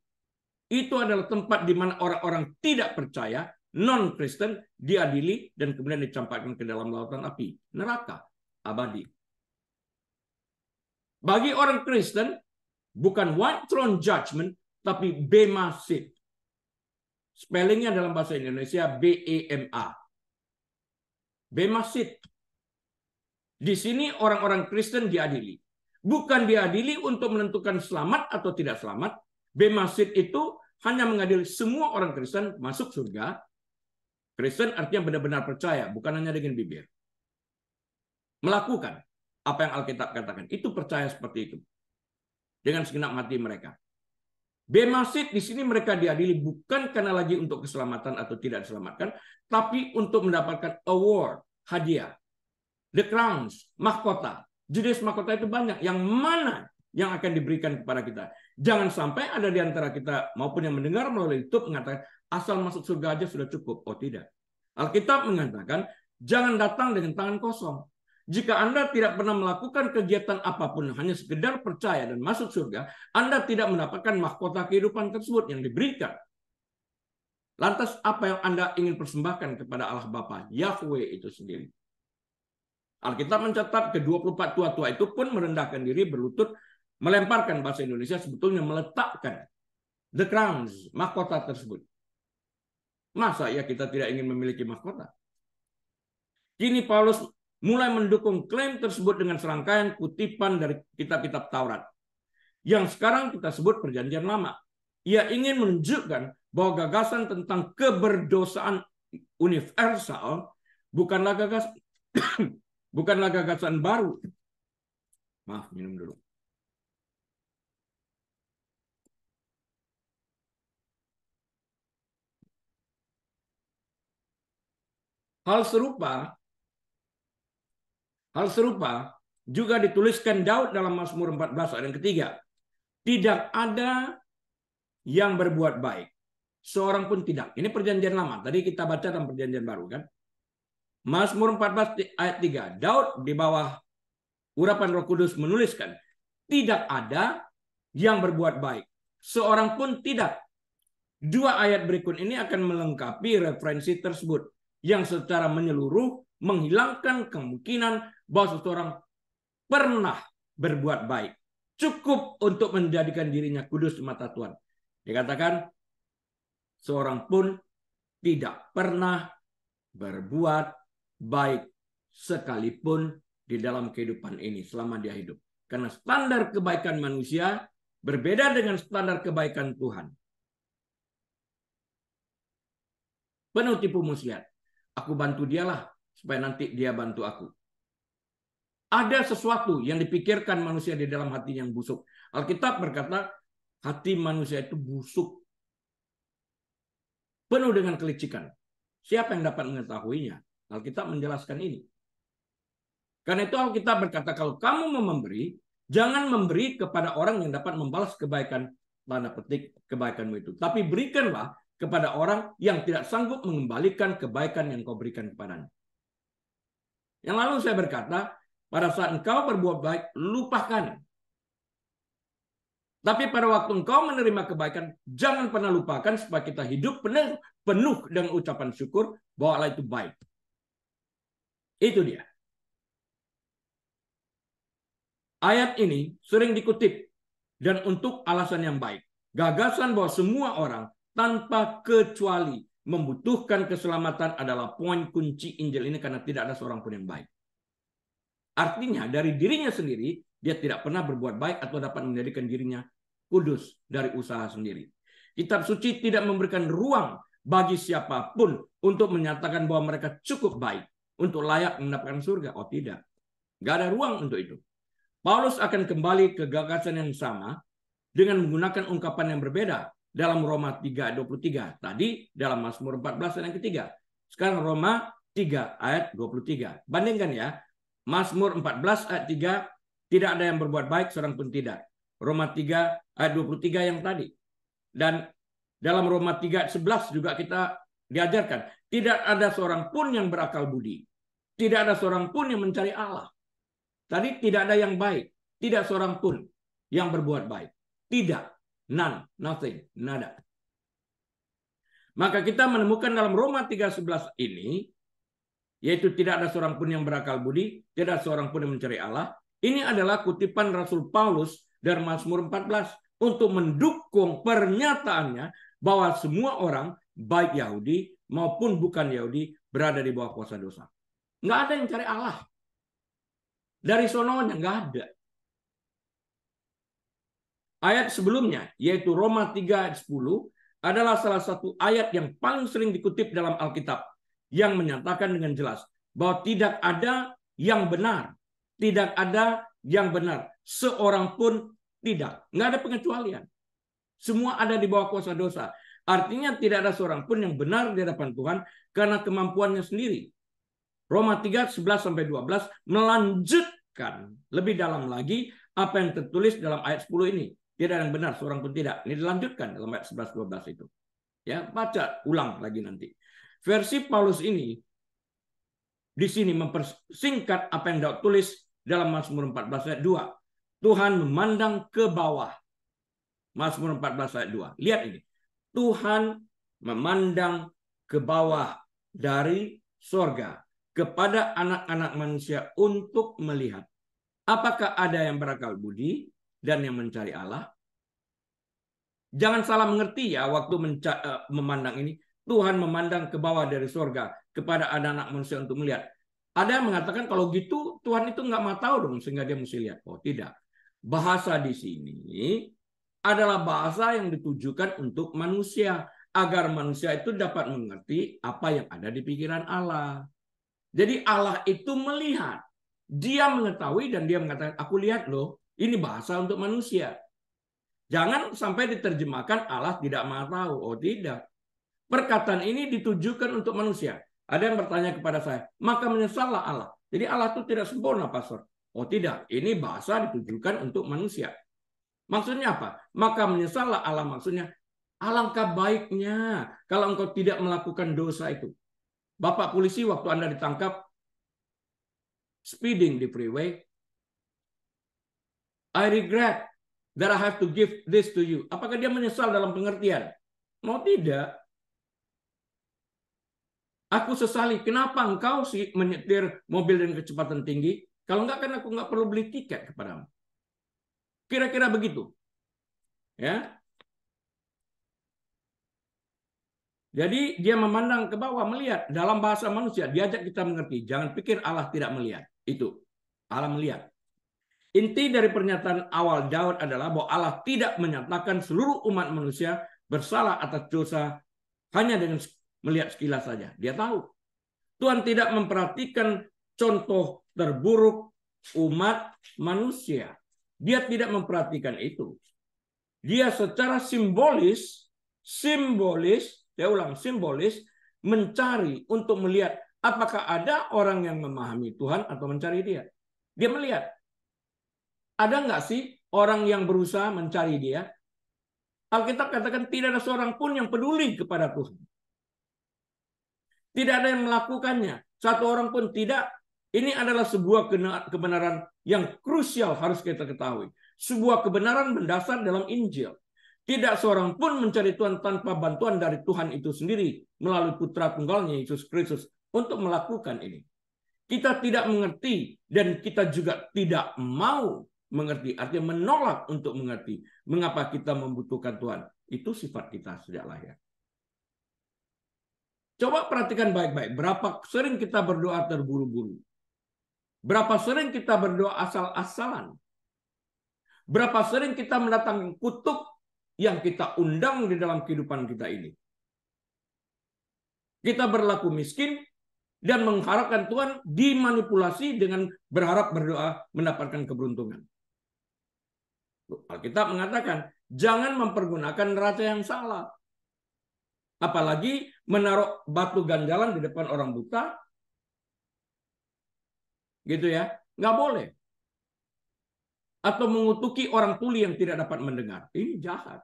itu adalah tempat di mana orang-orang tidak percaya, non-Kristen, diadili dan kemudian dicampakkan ke dalam lautan api, neraka abadi. Bagi orang Kristen, bukan White Throne Judgment, tapi Bema Seat. Spellingnya dalam bahasa Indonesia B-E-M-A. Bema Seat. Di sini orang-orang Kristen diadili. Bukan diadili untuk menentukan selamat atau tidak selamat. Bema Seat itu hanya mengadili semua orang Kristen masuk surga. Kristen artinya benar-benar percaya, bukan hanya dengan bibir. Melakukan apa yang Alkitab katakan. Itu percaya seperti itu. Dengan segenap hati mereka. Bema Seat di sini mereka diadili bukan karena lagi untuk keselamatan atau tidak diselamatkan, tapi untuk mendapatkan award, hadiah. The crowns, mahkota. Jenis mahkota itu banyak. Yang mana yang akan diberikan kepada kita? Jangan sampai ada di antara kita maupun yang mendengar melalui YouTube mengatakan asal masuk surga aja sudah cukup. Oh tidak. Alkitab mengatakan jangan datang dengan tangan kosong. Jika Anda tidak pernah melakukan kegiatan apapun, hanya sekedar percaya dan masuk surga, Anda tidak mendapatkan mahkota kehidupan tersebut yang diberikan. Lantas apa yang Anda ingin persembahkan kepada Allah Bapa, Yahweh itu sendiri? Alkitab mencatat ke-24 tua-tua itu pun merendahkan diri, berlutut, melemparkan bahasa Indonesia sebetulnya meletakkan the crowns, mahkota tersebut. Masa ya kita tidak ingin memiliki mahkota? Kini Paulus mulai mendukung klaim tersebut dengan serangkaian kutipan dari kitab-kitab Taurat. Yang sekarang kita sebut Perjanjian Lama. Ia ingin menunjukkan bahwa gagasan tentang keberdosaan universal bukanlah gagasan baru. Maaf, minum dulu. Hal serupa juga dituliskan Daud dalam Mazmur 14 ayat yang ketiga. Tidak ada yang berbuat baik, seorang pun tidak. Ini Perjanjian Lama. Tadi kita baca dalam Perjanjian Baru kan. Mazmur 14 ayat 3. Daud di bawah urapan Roh Kudus menuliskan, tidak ada yang berbuat baik, seorang pun tidak. Dua ayat berikut ini akan melengkapi referensi tersebut yang secara menyeluruh menghilangkan kemungkinan bahwa seseorang pernah berbuat baik. Cukup untuk menjadikan dirinya kudus di mata Tuhan. Dikatakan, seorang pun tidak pernah berbuat baik sekalipun di dalam kehidupan ini selama dia hidup. Karena standar kebaikan manusia berbeda dengan standar kebaikan Tuhan. Penuh tipu muslihat. Aku bantu dialah supaya nanti dia bantu aku. Ada sesuatu yang dipikirkan manusia di dalam hati yang busuk. Alkitab berkata, hati manusia itu busuk. Penuh dengan kelicikan. Siapa yang dapat mengetahuinya? Alkitab menjelaskan ini. Karena itu Alkitab berkata, kalau kamu mau memberi, jangan memberi kepada orang yang dapat membalas kebaikan, tanda petik kebaikanmu itu. Tapi berikanlah kepada orang yang tidak sanggup mengembalikan kebaikan yang kau berikan kepadanya. Yang lalu saya berkata, pada saat engkau berbuat baik, lupakan. Tapi pada waktu engkau menerima kebaikan, jangan pernah lupakan supaya kita hidup penuh dengan ucapan syukur bahwa Allah itu baik. Itu dia. Ayat ini sering dikutip dan untuk alasan yang baik. Gagasan bahwa semua orang tanpa kecuali membutuhkan keselamatan adalah poin kunci Injil ini karena tidak ada seorang pun yang baik. Artinya dari dirinya sendiri dia tidak pernah berbuat baik atau dapat menjadikan dirinya kudus dari usaha sendiri. Kitab suci tidak memberikan ruang bagi siapapun untuk menyatakan bahwa mereka cukup baik untuk layak mendapatkan surga. Oh tidak. Nggak ada ruang untuk itu. Paulus akan kembali ke gagasan yang sama dengan menggunakan ungkapan yang berbeda dalam Roma 3:23. Tadi dalam Mazmur 14 ayat yang ketiga. Sekarang Roma 3 ayat 23. Bandingkan ya. Mazmur 14 ayat 3, tidak ada yang berbuat baik, seorang pun tidak. Roma 3 ayat 23 yang tadi. Dan dalam Roma 3 ayat 11 juga kita diajarkan. Tidak ada seorang pun yang berakal budi. Tidak ada seorang pun yang mencari Allah. Tadi tidak ada yang baik. Tidak seorang pun yang berbuat baik. Tidak. None. Nothing. Nada. Maka kita menemukan dalam Roma 3:11 ini, yaitu tidak ada seorang pun yang berakal budi, tidak ada seorang pun yang mencari Allah. Ini adalah kutipan Rasul Paulus dari Mazmur 14 untuk mendukung pernyataannya bahwa semua orang, baik Yahudi maupun bukan Yahudi, berada di bawah kuasa dosa. Nggak ada yang cari Allah. Dari sononya nggak ada. Ayat sebelumnya, yaitu Roma 3:10, adalah salah satu ayat yang paling sering dikutip dalam Alkitab, yang menyatakan dengan jelas bahwa tidak ada yang benar. Tidak ada yang benar. Seorang pun tidak. Nggak ada pengecualian. Semua ada di bawah kuasa dosa. Artinya tidak ada seorang pun yang benar di hadapan Tuhan karena kemampuannya sendiri. Roma 3:11-12 melanjutkan lebih dalam lagi apa yang tertulis dalam ayat 10 ini. Tidak ada yang benar, seorang pun tidak. Ini dilanjutkan dalam ayat 11-12 itu. Ya, baca ulang lagi nanti. Versi Paulus ini di sini mempersingkat apa yang ditulis dalam Mazmur 14 ayat 2. Tuhan memandang ke bawah. Mazmur 14 ayat 2. Lihat ini. Tuhan memandang ke bawah dari sorga kepada anak-anak manusia untuk melihat apakah ada yang berakal budi dan yang mencari Allah. Jangan salah mengerti ya waktu memandang ini. Tuhan memandang ke bawah dari sorga kepada anak-anak manusia untuk melihat. Ada yang mengatakan kalau gitu Tuhan itu nggak mau tahu dong sehingga dia mesti lihat. Oh tidak. Bahasa di sini adalah bahasa yang ditujukan untuk manusia. Agar manusia itu dapat mengerti apa yang ada di pikiran Allah. Jadi Allah itu melihat. Dia mengetahui dan dia mengatakan, aku lihat loh, ini bahasa untuk manusia. Jangan sampai diterjemahkan Allah tidak mau tahu. Oh tidak. Perkataan ini ditujukan untuk manusia. Ada yang bertanya kepada saya, maka menyesallah Allah. Jadi Allah itu tidak sempurna, Pastor. Oh tidak, ini bahasa ditujukan untuk manusia. Maksudnya apa? Maka menyesallah Allah, maksudnya alangkah baiknya kalau engkau tidak melakukan dosa itu. Bapak polisi waktu Anda ditangkap speeding di freeway, I regret that I have to give this to you. Apakah dia menyesal dalam pengertian? Mau tidak. Aku sesali, kenapa engkau sih menyetir mobil dengan kecepatan tinggi? Kalau enggak kan aku enggak perlu beli tiket kepadamu. Kira-kira begitu. Ya. Jadi dia memandang ke bawah, melihat dalam bahasa manusia, diajak kita mengerti. Jangan pikir Allah tidak melihat. Itu. Allah melihat. Inti dari pernyataan awal Daud adalah bahwa Allah tidak menyatakan seluruh umat manusia bersalah atas dosa hanya dengan melihat sekilas saja. Dia tahu. Tuhan tidak memperhatikan contoh terburuk umat manusia. Dia tidak memperhatikan itu. Dia secara simbolis, saya ulang, simbolis, mencari untuk melihat apakah ada orang yang memahami Tuhan atau mencari dia. Dia melihat. Ada nggak sih orang yang berusaha mencari dia? Alkitab katakan tidak ada seorang pun yang peduli kepada Tuhan. Tidak ada yang melakukannya. Satu orang pun tidak. Ini adalah sebuah kebenaran yang krusial harus kita ketahui. Sebuah kebenaran mendasar dalam Injil. Tidak seorang pun mencari Tuhan tanpa bantuan dari Tuhan itu sendiri melalui Putra Tunggalnya Yesus Kristus untuk melakukan ini. Kita tidak mengerti dan kita juga tidak mau mengerti. Artinya menolak untuk mengerti mengapa kita membutuhkan Tuhan. Itu sifat kita sejak lahir. Coba perhatikan baik-baik. Berapa sering kita berdoa terburu-buru? Berapa sering kita berdoa asal-asalan? Berapa sering kita mendatangkan kutuk yang kita undang di dalam kehidupan kita ini? Kita berlaku miskin dan mengharapkan Tuhan dimanipulasi dengan berharap berdoa mendapatkan keberuntungan. Alkitab mengatakan, jangan mempergunakan neraca yang salah. Apalagi menaruh batu ganjalan di depan orang buta. Gitu ya. Nggak boleh. Atau mengutuki orang tuli yang tidak dapat mendengar. Ini jahat.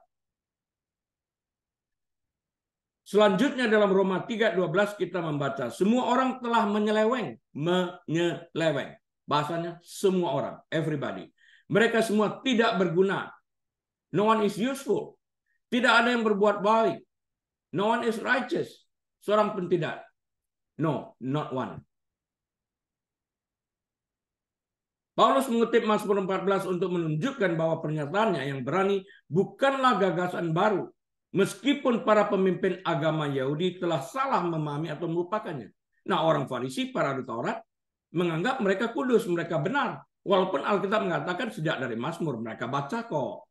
Selanjutnya dalam Roma 3:12 kita membaca. Semua orang telah menyeleweng. Menyeleweng. Bahasanya semua orang, everybody. Mereka semua tidak berguna. No one is useful. Tidak ada yang berbuat baik. No one is righteous. Seorang pun tidak. No, not one. Paulus mengutip Mazmur 14 untuk menunjukkan bahwa pernyataannya yang berani bukanlah gagasan baru. Meskipun para pemimpin agama Yahudi telah salah memahami atau melupakannya. Nah, orang Farisi, para ahli Taurat, menganggap mereka kudus, mereka benar. Walaupun Alkitab mengatakan sejak dari Mazmur, mereka baca kok.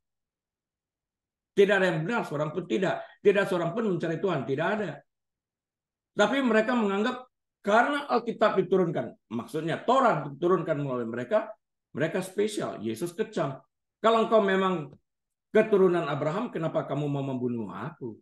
Tidak ada yang benar, seorang pun tidak. Tidak seorang pun mencari Tuhan, tidak ada. Tapi mereka menganggap karena Alkitab diturunkan, maksudnya Taurat diturunkan melalui mereka, mereka spesial. Yesus kecam. Kalau engkau memang keturunan Abraham, kenapa kamu mau membunuh aku?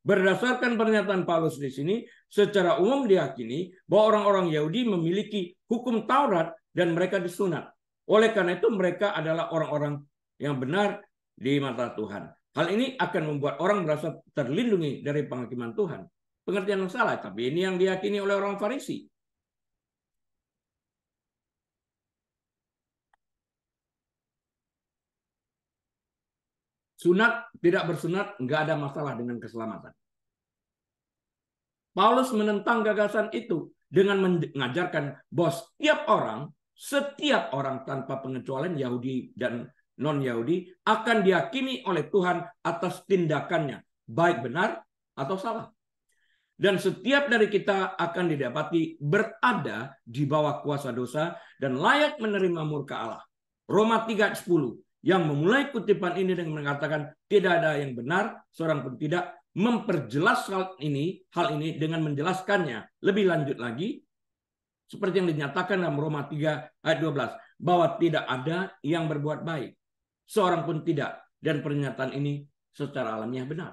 Berdasarkan pernyataan Paulus di sini, secara umum diyakini bahwa orang-orang Yahudi memiliki hukum Taurat dan mereka disunat. Oleh karena itu mereka adalah orang-orang yang benar di mata Tuhan. Hal ini akan membuat orang merasa terlindungi dari penghakiman Tuhan. Pengertian yang salah, tapi ini yang diyakini oleh orang Farisi. Sunat, tidak bersunat, nggak ada masalah dengan keselamatan. Paulus menentang gagasan itu dengan mengajarkan bahwa setiap orang tanpa pengecualian Yahudi dan non-Yahudi akan diyakini oleh Tuhan atas tindakannya, baik benar atau salah. Dan setiap dari kita akan didapati berada di bawah kuasa dosa dan layak menerima murka Allah. Roma 3:10 yang memulai kutipan ini dengan mengatakan tidak ada yang benar, seorang pun tidak, memperjelas hal ini dengan menjelaskannya lebih lanjut lagi seperti yang dinyatakan dalam Roma 3 ayat 12 bahwa tidak ada yang berbuat baik, seorang pun tidak, dan pernyataan ini secara alamiah benar.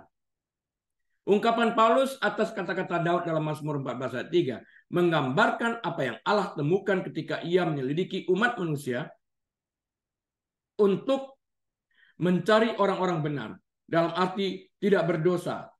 Ungkapan Paulus atas kata-kata Daud dalam Mazmur 14 ayat 3 menggambarkan apa yang Allah temukan ketika ia menyelidiki umat manusia untuk mencari orang-orang benar, dalam arti tidak berdosa.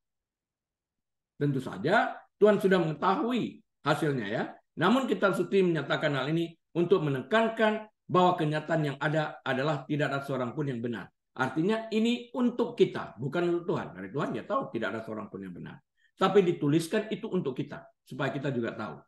Tentu saja Tuhan sudah mengetahui hasilnya ya. Namun kita suti menyatakan hal ini untuk menekankan bahwa kenyataan yang ada adalah tidak ada seorang pun yang benar. Artinya ini untuk kita, bukan untuk Tuhan. Dari Tuhan dia tahu tidak ada seorang pun yang benar. Tapi dituliskan itu untuk kita, supaya kita juga tahu.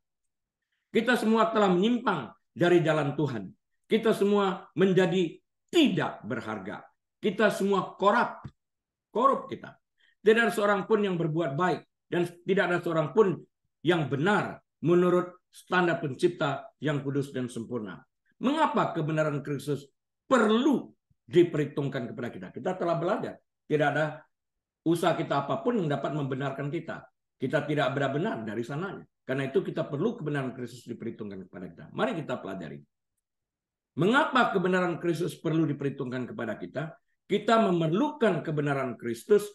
Kita semua telah menyimpang dari jalan Tuhan. Kita semua menjadi tidak berharga. Kita semua korup kita. Tidak ada seorang pun yang berbuat baik. Dan tidak ada seorang pun yang benar menurut standar pencipta yang kudus dan sempurna. Mengapa kebenaran Kristus perlu diperhitungkan kepada kita? Kita telah belajar. Tidak ada usaha kita apapun yang dapat membenarkan kita. Kita tidak benar-benar dari sananya. Karena itu kita perlu kebenaran Kristus diperhitungkan kepada kita. Mari kita pelajari. Mengapa kebenaran Kristus perlu diperhitungkan kepada kita? Kita memerlukan kebenaran Kristus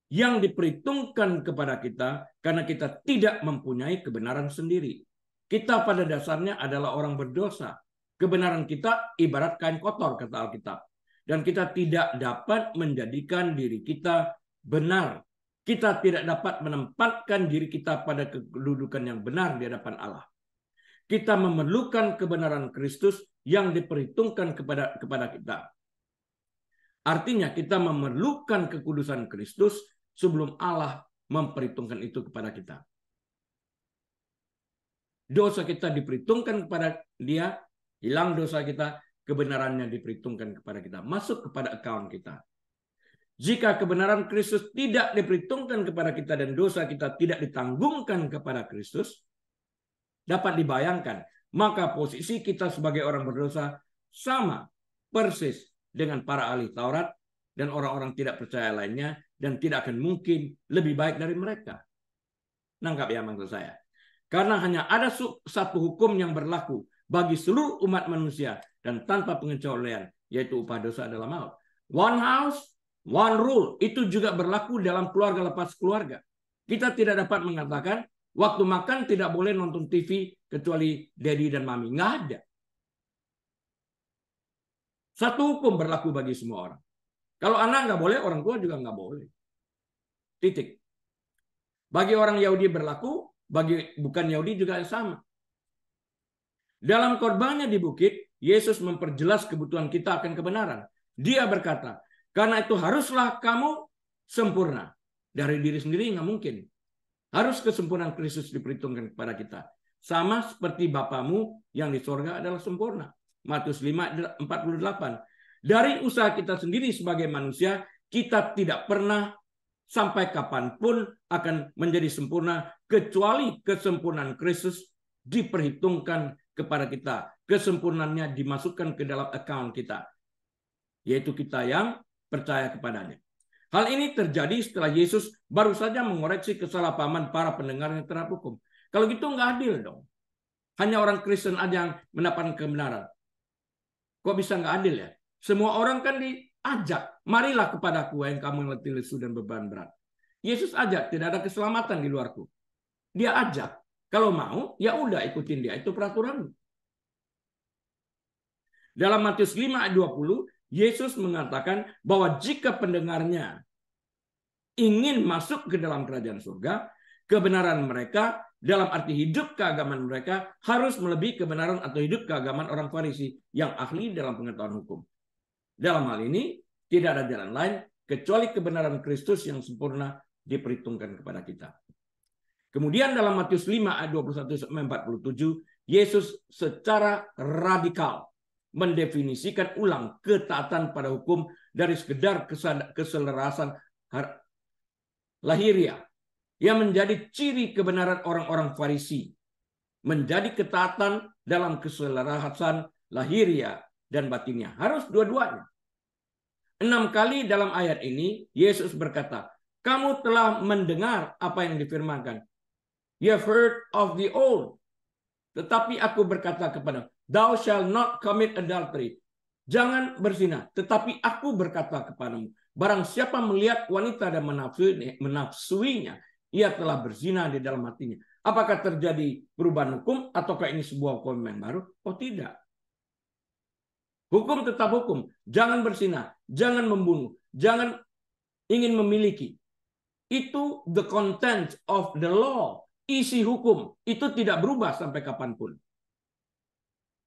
yang diperhitungkan kepada kita karena kita tidak mempunyai kebenaran sendiri. Kita pada dasarnya adalah orang berdosa. Kebenaran kita ibarat kain kotor, kata Alkitab. Dan kita tidak dapat menjadikan diri kita benar. Kita tidak dapat menempatkan diri kita pada kedudukan yang benar di hadapan Allah. Kita memerlukan kebenaran Kristus yang diperhitungkan kepada kita. Artinya kita memerlukan kekudusan Kristus sebelum Allah memperhitungkan itu kepada kita. Dosa kita diperhitungkan kepada Dia, hilang dosa kita, kebenarannya diperhitungkan kepada kita, masuk kepada account kita. Jika kebenaran Kristus tidak diperhitungkan kepada kita dan dosa kita tidak ditanggungkan kepada Kristus, dapat dibayangkan, maka posisi kita sebagai orang berdosa sama persis dengan para ahli Taurat dan orang-orang tidak percaya lainnya, dan tidak akan mungkin lebih baik dari mereka. Nangkap ya maksud saya? Karena hanya ada satu hukum yang berlaku bagi seluruh umat manusia dan tanpa pengecualian, yaitu upah dosa adalah maut. One house, one rule. Itu juga berlaku dalam keluarga lepas keluarga. Kita tidak dapat mengatakan waktu makan tidak boleh nonton TV kecuali daddy dan mami. Nggak ada. Satu hukum berlaku bagi semua orang. Kalau anak nggak boleh, orang tua juga nggak boleh. Titik. Bagi orang Yahudi berlaku, bagi bukan Yahudi juga sama. Dalam khotbahnya di bukit, Yesus memperjelas kebutuhan kita akan kebenaran. Dia berkata, karena itu haruslah kamu sempurna. Dari diri sendiri nggak mungkin. Harus kesempurnaan Kristus diperhitungkan kepada kita. Sama seperti Bapamu yang di sorga adalah sempurna. Matius 5:48. Dari usaha kita sendiri sebagai manusia, kita tidak pernah sampai kapanpun akan menjadi sempurna, kecuali kesempurnaan Kristus diperhitungkan kepada kita. Kesempurnaannya dimasukkan ke dalam account kita, yaitu kita yang percaya kepadanya. Hal ini terjadi setelah Yesus baru saja mengoreksi kesalahpahaman para pendengarnya terhadap hukum. Kalau gitu nggak adil dong. Hanya orang Kristen aja yang mendapatkan kebenaran. Kok bisa nggak adil ya? Semua orang kan diajak, marilah kepadaku yang kamu yang letih lesu dan beban berat. Yesus ajak, tidak ada keselamatan di luarku. Dia ajak. Kalau mau, ya udah ikutin dia. Itu peraturan. Dalam Matius 5:20, Yesus mengatakan bahwa jika pendengarnya ingin masuk ke dalam kerajaan surga, kebenaran mereka dalam arti hidup keagamaan mereka harus melebihi kebenaran atau hidup keagamaan orang Farisi yang ahli dalam pengetahuan hukum. Dalam hal ini, tidak ada jalan lain kecuali kebenaran Kristus yang sempurna diperhitungkan kepada kita. Kemudian dalam Matius 5:21-47, Yesus secara radikal mendefinisikan ulang ketaatan pada hukum dari sekedar keselarasan lahiriah yang menjadi ciri kebenaran orang-orang Farisi, menjadi ketaatan dalam keselarasan lahiriah dan batinnya. Harus dua-duanya. 6 kali dalam ayat ini Yesus berkata, kamu telah mendengar apa yang difirmankan. You have heard of the old. Tetapi aku berkata kepadamu, thou shalt not commit adultery. Jangan berzina. Tetapi aku berkata kepadamu, barang siapa melihat wanita dan menafsuinya, ia telah berzina di dalam hatinya. Apakah terjadi perubahan hukum ataukah ini sebuah hukum yang baru? Oh tidak. Hukum tetap hukum. Jangan berzina, jangan membunuh, jangan ingin memiliki. Itu the content of the law. Isi hukum itu tidak berubah sampai kapanpun.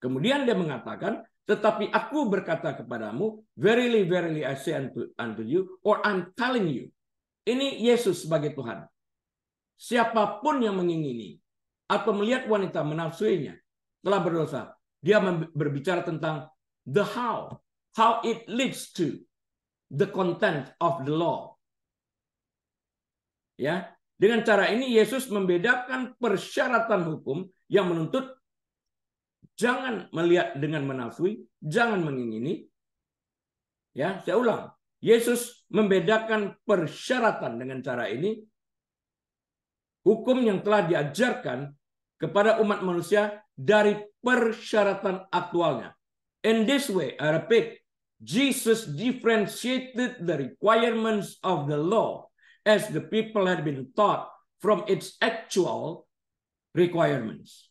Kemudian dia mengatakan, tetapi aku berkata kepadamu, verily, verily I say unto you, or I'm telling you. Ini Yesus sebagai Tuhan. Siapapun yang mengingini atau melihat wanita menafsuinya telah berdosa. Dia berbicara tentang the how it leads to the content of the law. Ya, dengan cara ini Yesus membedakan persyaratan hukum yang menuntut jangan melihat dengan menafsui, jangan mengingini. Ya, saya ulang. Yesus membedakan persyaratan dengan cara ini. Hukum yang telah diajarkan kepada umat manusia dari persyaratan aktualnya. In this way, I repeat, Jesus differentiated the requirements of the law as the people had been taught from its actual requirements.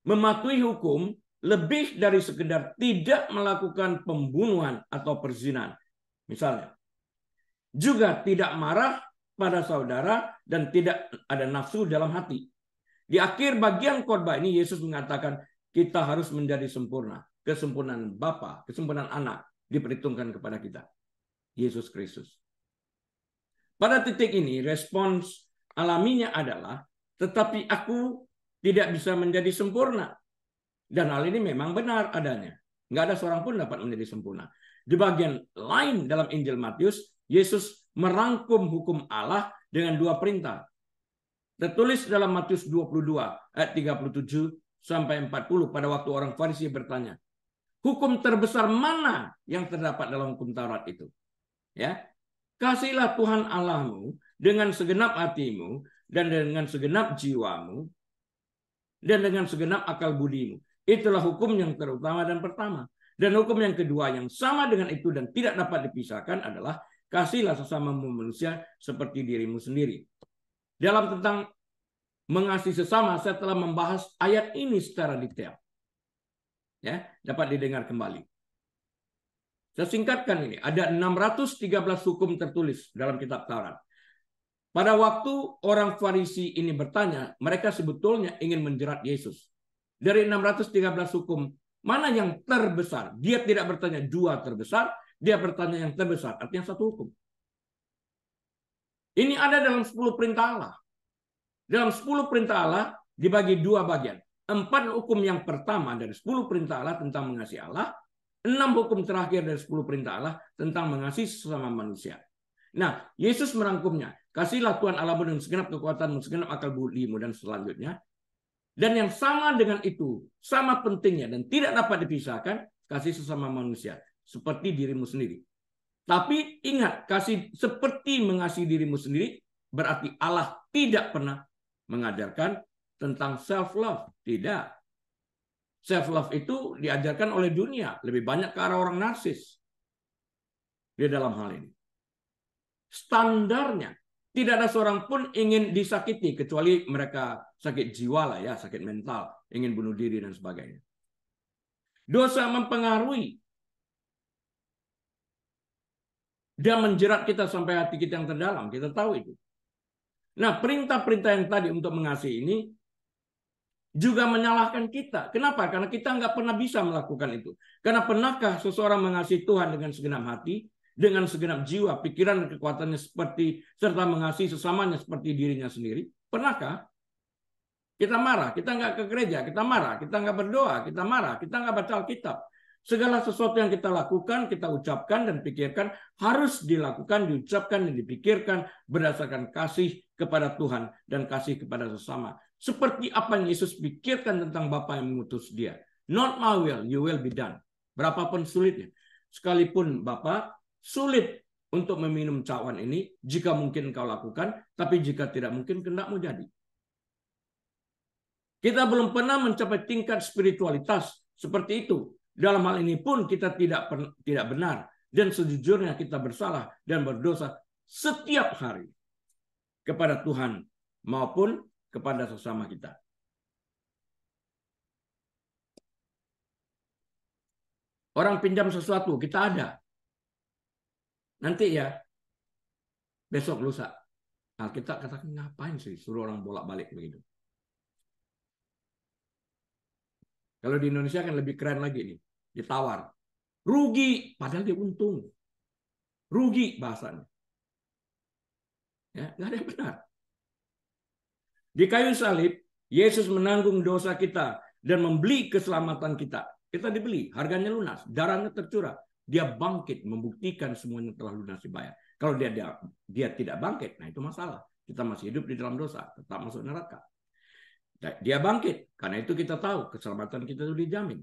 Mematuhi hukum lebih dari sekedar tidak melakukan pembunuhan atau perzinahan. Misalnya, juga tidak marah pada saudara dan tidak ada nafsu dalam hati. Di akhir bagian khotbah ini Yesus mengatakan kita harus menjadi sempurna. Kesempurnaan Bapa, kesempurnaan Anak diperhitungkan kepada kita. Yesus Kristus. Pada titik ini respons alaminya adalah tetapi aku tidak bisa menjadi sempurna. Dan hal ini memang benar adanya. Nggak ada seorang pun dapat menjadi sempurna. Di bagian lain dalam Injil Matius, Yesus merangkum hukum Allah dengan 2 perintah. Tertulis dalam Matius 22 ayat 37 sampai 40 pada waktu orang Farisi bertanya, hukum terbesar mana yang terdapat dalam hukum Taurat itu? Ya, kasihilah Tuhan Allahmu dengan segenap hatimu dan dengan segenap jiwamu dan dengan segenap akal budimu. Itulah hukum yang terutama dan pertama. Dan hukum yang kedua yang sama dengan itu dan tidak dapat dipisahkan adalah kasihilah sesamamu manusia seperti dirimu sendiri. Dalam tentang mengasihi sesama, saya telah membahas ayat ini secara detail. Ya, dapat didengar kembali. Saya singkatkan ini, ada 613 hukum tertulis dalam kitab Taurat. Pada waktu orang Farisi ini bertanya, mereka sebetulnya ingin menjerat Yesus. Dari 613 hukum, mana yang terbesar? Dia tidak bertanya dua terbesar, dia bertanya yang terbesar, artinya satu hukum. Ini ada dalam 10 perintah Allah. Dalam 10 perintah Allah dibagi dua bagian. 4 hukum yang pertama dari 10 perintah Allah tentang mengasihi Allah, 6 hukum terakhir dari 10 perintah Allah tentang mengasihi sesama manusia. Nah, Yesus merangkumnya. Kasihlah Tuhan Allahmu dengan segenap kekuatanmu, segenap akal budimu, dan selanjutnya. Dan yang sama dengan itu, sama pentingnya dan tidak dapat dipisahkan, kasih sesama manusia seperti dirimu sendiri. Tapi ingat, kasih seperti mengasihi dirimu sendiri berarti Allah tidak pernah mengajarkan tentang self-love. Tidak. Self-love itu diajarkan oleh dunia. Lebih banyak ke arah orang narsis. Di dalam hal ini. Standarnya. Tidak ada seorang pun ingin disakiti. Kecuali mereka sakit jiwa lah ya. Sakit mental. Ingin bunuh diri dan sebagainya. Dosa mempengaruhi. Dan menjerat kita sampai hati kita yang terdalam. Kita tahu itu. Nah, perintah-perintah yang tadi untuk mengasihi ini juga menyalahkan kita. Kenapa? Karena kita nggak pernah bisa melakukan itu. Karena pernahkah seseorang mengasihi Tuhan dengan segenap hati, dengan segenap jiwa, pikiran, dan kekuatannya serta mengasihi sesamanya seperti dirinya sendiri? Pernahkah? Kita marah, kita nggak ke gereja, kita marah, kita nggak berdoa, kita marah, kita nggak baca Alkitab. Segala sesuatu yang kita lakukan, kita ucapkan dan pikirkan harus dilakukan, diucapkan dan dipikirkan berdasarkan kasih kepada Tuhan dan kasih kepada sesama. Seperti apa yang Yesus pikirkan tentang Bapa yang mengutus dia. Not my will, you will be done. Berapapun sulitnya. Sekalipun Bapa sulit untuk meminum cawan ini, jika mungkin kau lakukan, tapi jika tidak mungkin, kehendakmu jadi. Kita belum pernah mencapai tingkat spiritualitas seperti itu. Dalam hal ini pun kita tidak benar. Dan sejujurnya kita bersalah dan berdosa setiap hari. Kepada Tuhan maupun kepada sesama kita. Orang pinjam sesuatu, kita ada. Nanti ya, besok lusa. Nah, kita katakan ngapain sih suruh orang bolak-balik begitu. Kalau di Indonesia kan lebih keren lagi nih. Ditawar. Rugi. Padahal dia untung. Rugi bahasanya. Ya, nggak ada yang benar. Di kayu salib, Yesus menanggung dosa kita dan membeli keselamatan kita. Kita dibeli. Harganya lunas. Darahnya tercurah. Dia bangkit. Membuktikan semuanya telah lunas dibayar. Kalau dia tidak bangkit, nah itu masalah. Kita masih hidup di dalam dosa. Tetap masuk neraka. Dia bangkit. Karena itu kita tahu keselamatan kita itu dijamin.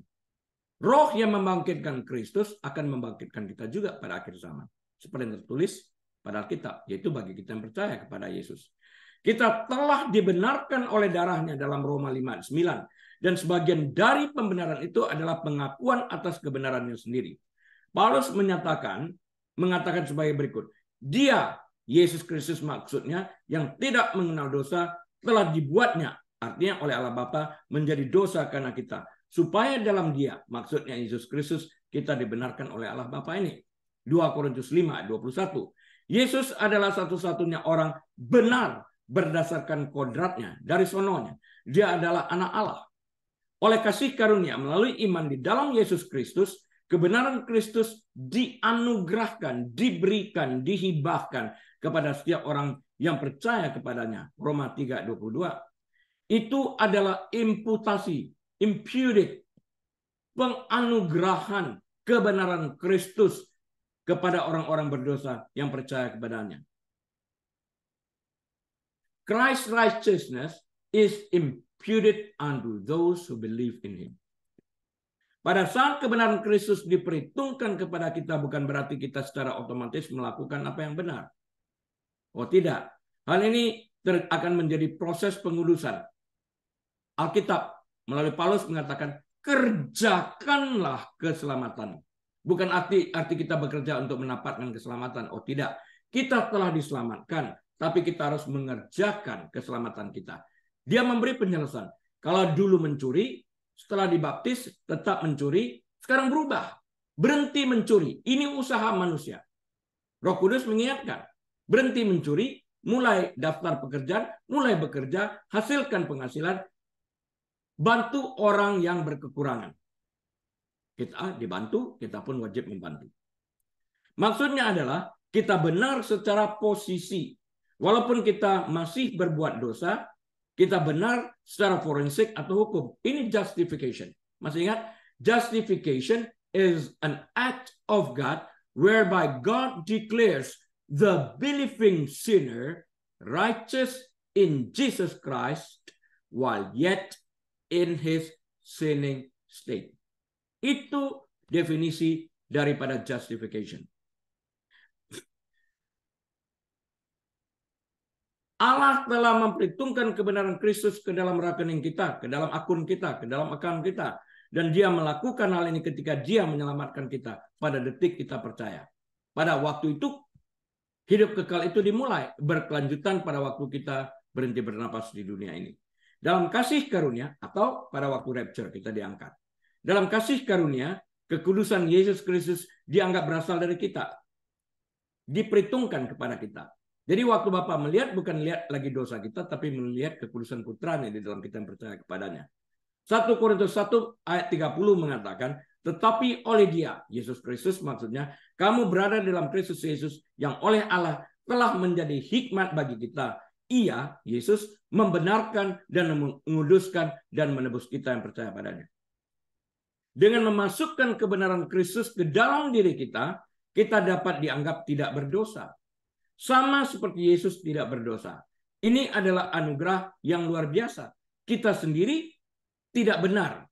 Roh yang membangkitkan Kristus akan membangkitkan kita juga pada akhir zaman. Seperti yang tertulis pada Alkitab. Yaitu bagi kita yang percaya kepada Yesus. Kita telah dibenarkan oleh darahnya dalam Roma 5:9. Dan sebagian dari pembenaran itu adalah pengakuan atas kebenarannya sendiri. Paulus mengatakan sebagai berikut. Dia, Yesus Kristus maksudnya, yang tidak mengenal dosa, telah dibuatnya, artinya oleh Allah Bapa, menjadi dosa karena kita. Supaya dalam dia, maksudnya Yesus Kristus, kita dibenarkan oleh Allah Bapa ini. 2 Korintus 5:21. Yesus adalah satu-satunya orang benar berdasarkan kodratnya, dari sononya. Dia adalah anak Allah. Oleh kasih karunia melalui iman di dalam Yesus Kristus, kebenaran Kristus dianugerahkan, diberikan, dihibahkan kepada setiap orang yang percaya kepadanya. Roma 3:22. Itu adalah imputasi, imputed, penganugerahan kebenaran Kristus kepada orang-orang berdosa yang percaya kepadanya. Christ's righteousness is imputed unto those who believe in him. Pada saat kebenaran Kristus diperhitungkan kepada kita, bukan berarti kita secara otomatis melakukan apa yang benar. Oh tidak. Hal ini akan menjadi proses pengudusan. Alkitab melalui Paulus mengatakan, kerjakanlah keselamatan. Bukan arti kita bekerja untuk mendapatkan keselamatan. Oh tidak. Kita telah diselamatkan. Tapi kita harus mengerjakan keselamatan kita. Dia memberi penjelasan. Kalau dulu mencuri, setelah dibaptis tetap mencuri, sekarang berubah. Berhenti mencuri. Ini usaha manusia. Roh Kudus mengingatkan. Berhenti mencuri, mulai daftar pekerjaan, mulai bekerja, hasilkan penghasilan. bantu orang yang berkekurangan. Kita dibantu, kita pun wajib membantu. Maksudnya adalah kita benar secara posisi. Walaupun kita masih berbuat dosa, kita benar secara forensik atau hukum. Ini justification. Masih ingat? Justification is an act of God whereby God declares the believing sinner righteous in Jesus Christ while yet in his sinning state. Itu definisi daripada justification. Allah telah memperhitungkan kebenaran Kristus ke dalam rekening kita, ke dalam akun kita, ke dalam akun kita. Dan dia melakukan hal ini ketika dia menyelamatkan kita pada detik kita percaya. Pada waktu itu, hidup kekal itu dimulai, berkelanjutan pada waktu kita berhenti bernapas di dunia ini. Dalam kasih karunia, atau pada waktu rapture kita diangkat. Dalam kasih karunia, kekudusan Yesus Kristus dianggap berasal dari kita. Diperhitungkan kepada kita. Jadi waktu Bapa melihat, bukan lihat lagi dosa kita, tapi melihat kekudusan putranya di dalam kita yang percaya kepadanya. 1 Korintus 1 ayat 30 mengatakan, tetapi oleh dia, Yesus Kristus maksudnya, kamu berada dalam Kristus Yesus yang oleh Allah telah menjadi hikmat bagi kita. Ia, Yesus, membenarkan dan menguduskan dan menebus kita yang percaya padanya. Dengan memasukkan kebenaran Kristus ke dalam diri kita, kita dapat dianggap tidak berdosa. Sama seperti Yesus tidak berdosa. Ini adalah anugerah yang luar biasa. Kita sendiri tidak benar.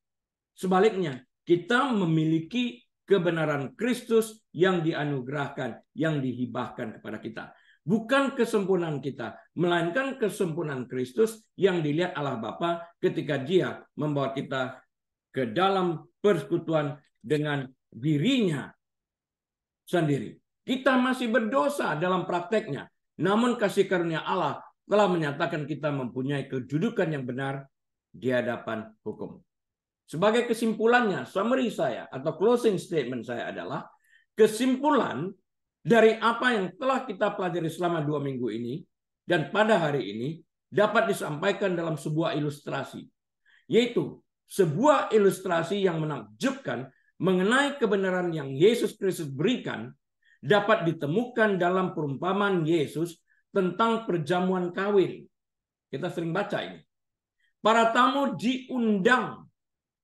Sebaliknya, kita memiliki kebenaran Kristus yang dianugerahkan, yang dihibahkan kepada kita. Bukan kesempurnaan kita, melainkan kesempurnaan Kristus yang dilihat Allah Bapa ketika Dia membawa kita ke dalam persekutuan dengan dirinya sendiri. Kita masih berdosa dalam prakteknya. Namun kasih karunia Allah telah menyatakan kita mempunyai kedudukan yang benar di hadapan hukum. Sebagai kesimpulannya, summary saya atau closing statement saya adalah kesimpulan dari apa yang telah kita pelajari selama 2 minggu ini dan pada hari ini dapat disampaikan dalam sebuah ilustrasi. Yaitu sebuah ilustrasi yang menakjubkan mengenai kebenaran yang Yesus Kristus berikan dapat ditemukan dalam perumpamaan Yesus tentang perjamuan kawin. Kita sering baca ini. Para tamu diundang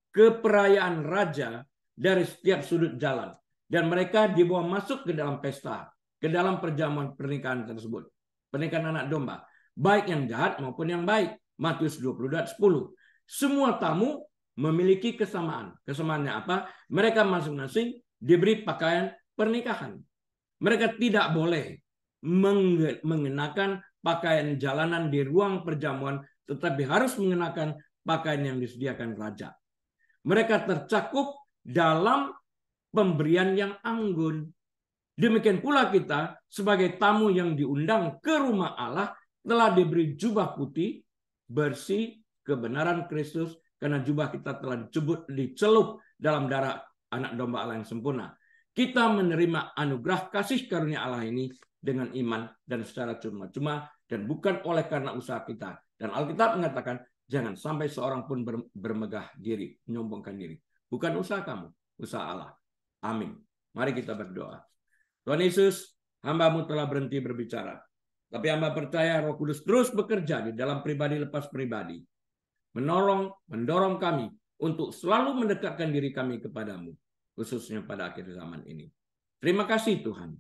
ke perayaan raja dari setiap sudut jalan. Dan mereka dibawa masuk ke dalam pesta, ke dalam perjamuan pernikahan tersebut. Pernikahan anak domba. Baik yang jahat maupun yang baik. Matius 20:10. Semua tamu memiliki kesamaan. Kesamaannya apa? Mereka masing-masing diberi pakaian pernikahan. Mereka tidak boleh mengenakan pakaian jalanan di ruang perjamuan, tetapi harus mengenakan pakaian yang disediakan raja. Mereka tercakup dalam pemberian yang anggun. Demikian pula kita sebagai tamu yang diundang ke rumah Allah telah diberi jubah putih, bersih, kebenaran Kristus, karena jubah kita telah dicelup dalam darah anak domba Allah yang sempurna. Kita menerima anugerah kasih karunia Allah ini dengan iman dan secara cuma-cuma dan bukan oleh karena usaha kita. Dan Alkitab mengatakan jangan sampai seorang pun bermegah diri, menyombongkan diri. Bukan usaha kamu, usaha Allah. Amin. Mari kita berdoa. Tuhan Yesus, hamba-Mu telah berhenti berbicara. Tapi hamba percaya Roh Kudus terus bekerja di dalam pribadi lepas pribadi. Mendorong kami untuk selalu mendekatkan diri kami kepadamu. Khususnya pada akhir zaman ini. Terima kasih Tuhan.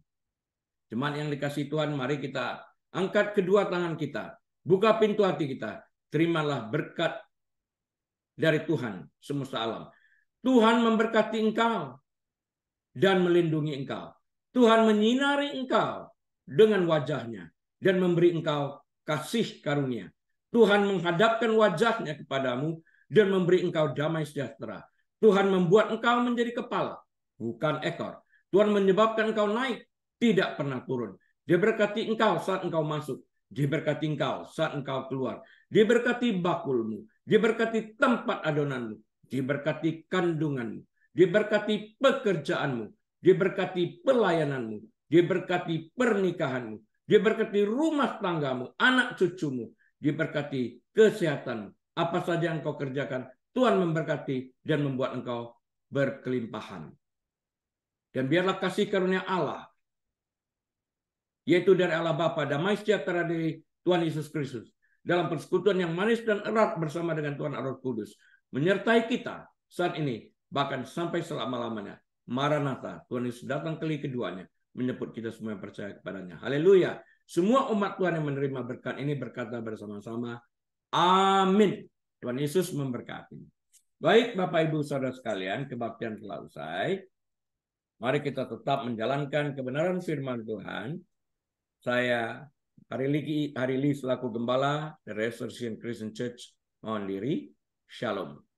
Jemaat yang dikasihi Tuhan, mari kita angkat kedua tangan kita. Buka pintu hati kita. Terimalah berkat dari Tuhan semesta alam. Tuhan memberkati engkau dan melindungi engkau. Tuhan menyinari engkau dengan wajahnya dan memberi engkau kasih karunia. Tuhan menghadapkan wajahnya kepadamu dan memberi engkau damai sejahtera. Tuhan membuat engkau menjadi kepala, bukan ekor. Tuhan menyebabkan engkau naik, tidak pernah turun. Dia berkati engkau saat engkau masuk. Dia berkati engkau saat engkau keluar. Dia berkati bakulmu. Dia berkati tempat adonanmu. Dia berkati kandunganmu. Dia berkati pekerjaanmu. Dia berkati pelayananmu. Dia berkati pernikahanmu. Dia berkati rumah tanggamu, anak cucumu. Dia berkati kesehatanmu. Apa saja yang kau kerjakan, Tuhan memberkati dan membuat engkau berkelimpahan. Dan biarlah kasih karunia Allah, yaitu dari Allah Bapa, damai sejahtera dari Tuhan Yesus Kristus, dalam persekutuan yang manis dan erat bersama dengan Tuhan Roh Kudus, menyertai kita saat ini, bahkan sampai selama-lamanya. Maranatha, Tuhan Yesus datang kali keduanya, menyebut kita semua yang percaya kepadanya. Haleluya. Semua umat Tuhan yang menerima berkat ini berkata bersama-sama, amin. Tuhan Yesus memberkati. Baik Bapak Ibu Saudara sekalian, kebaktian telah usai. Mari kita tetap menjalankan kebenaran firman Tuhan. Saya Hari Lee selaku Gembala The Resurrection Christian Church mohon diri. Shalom.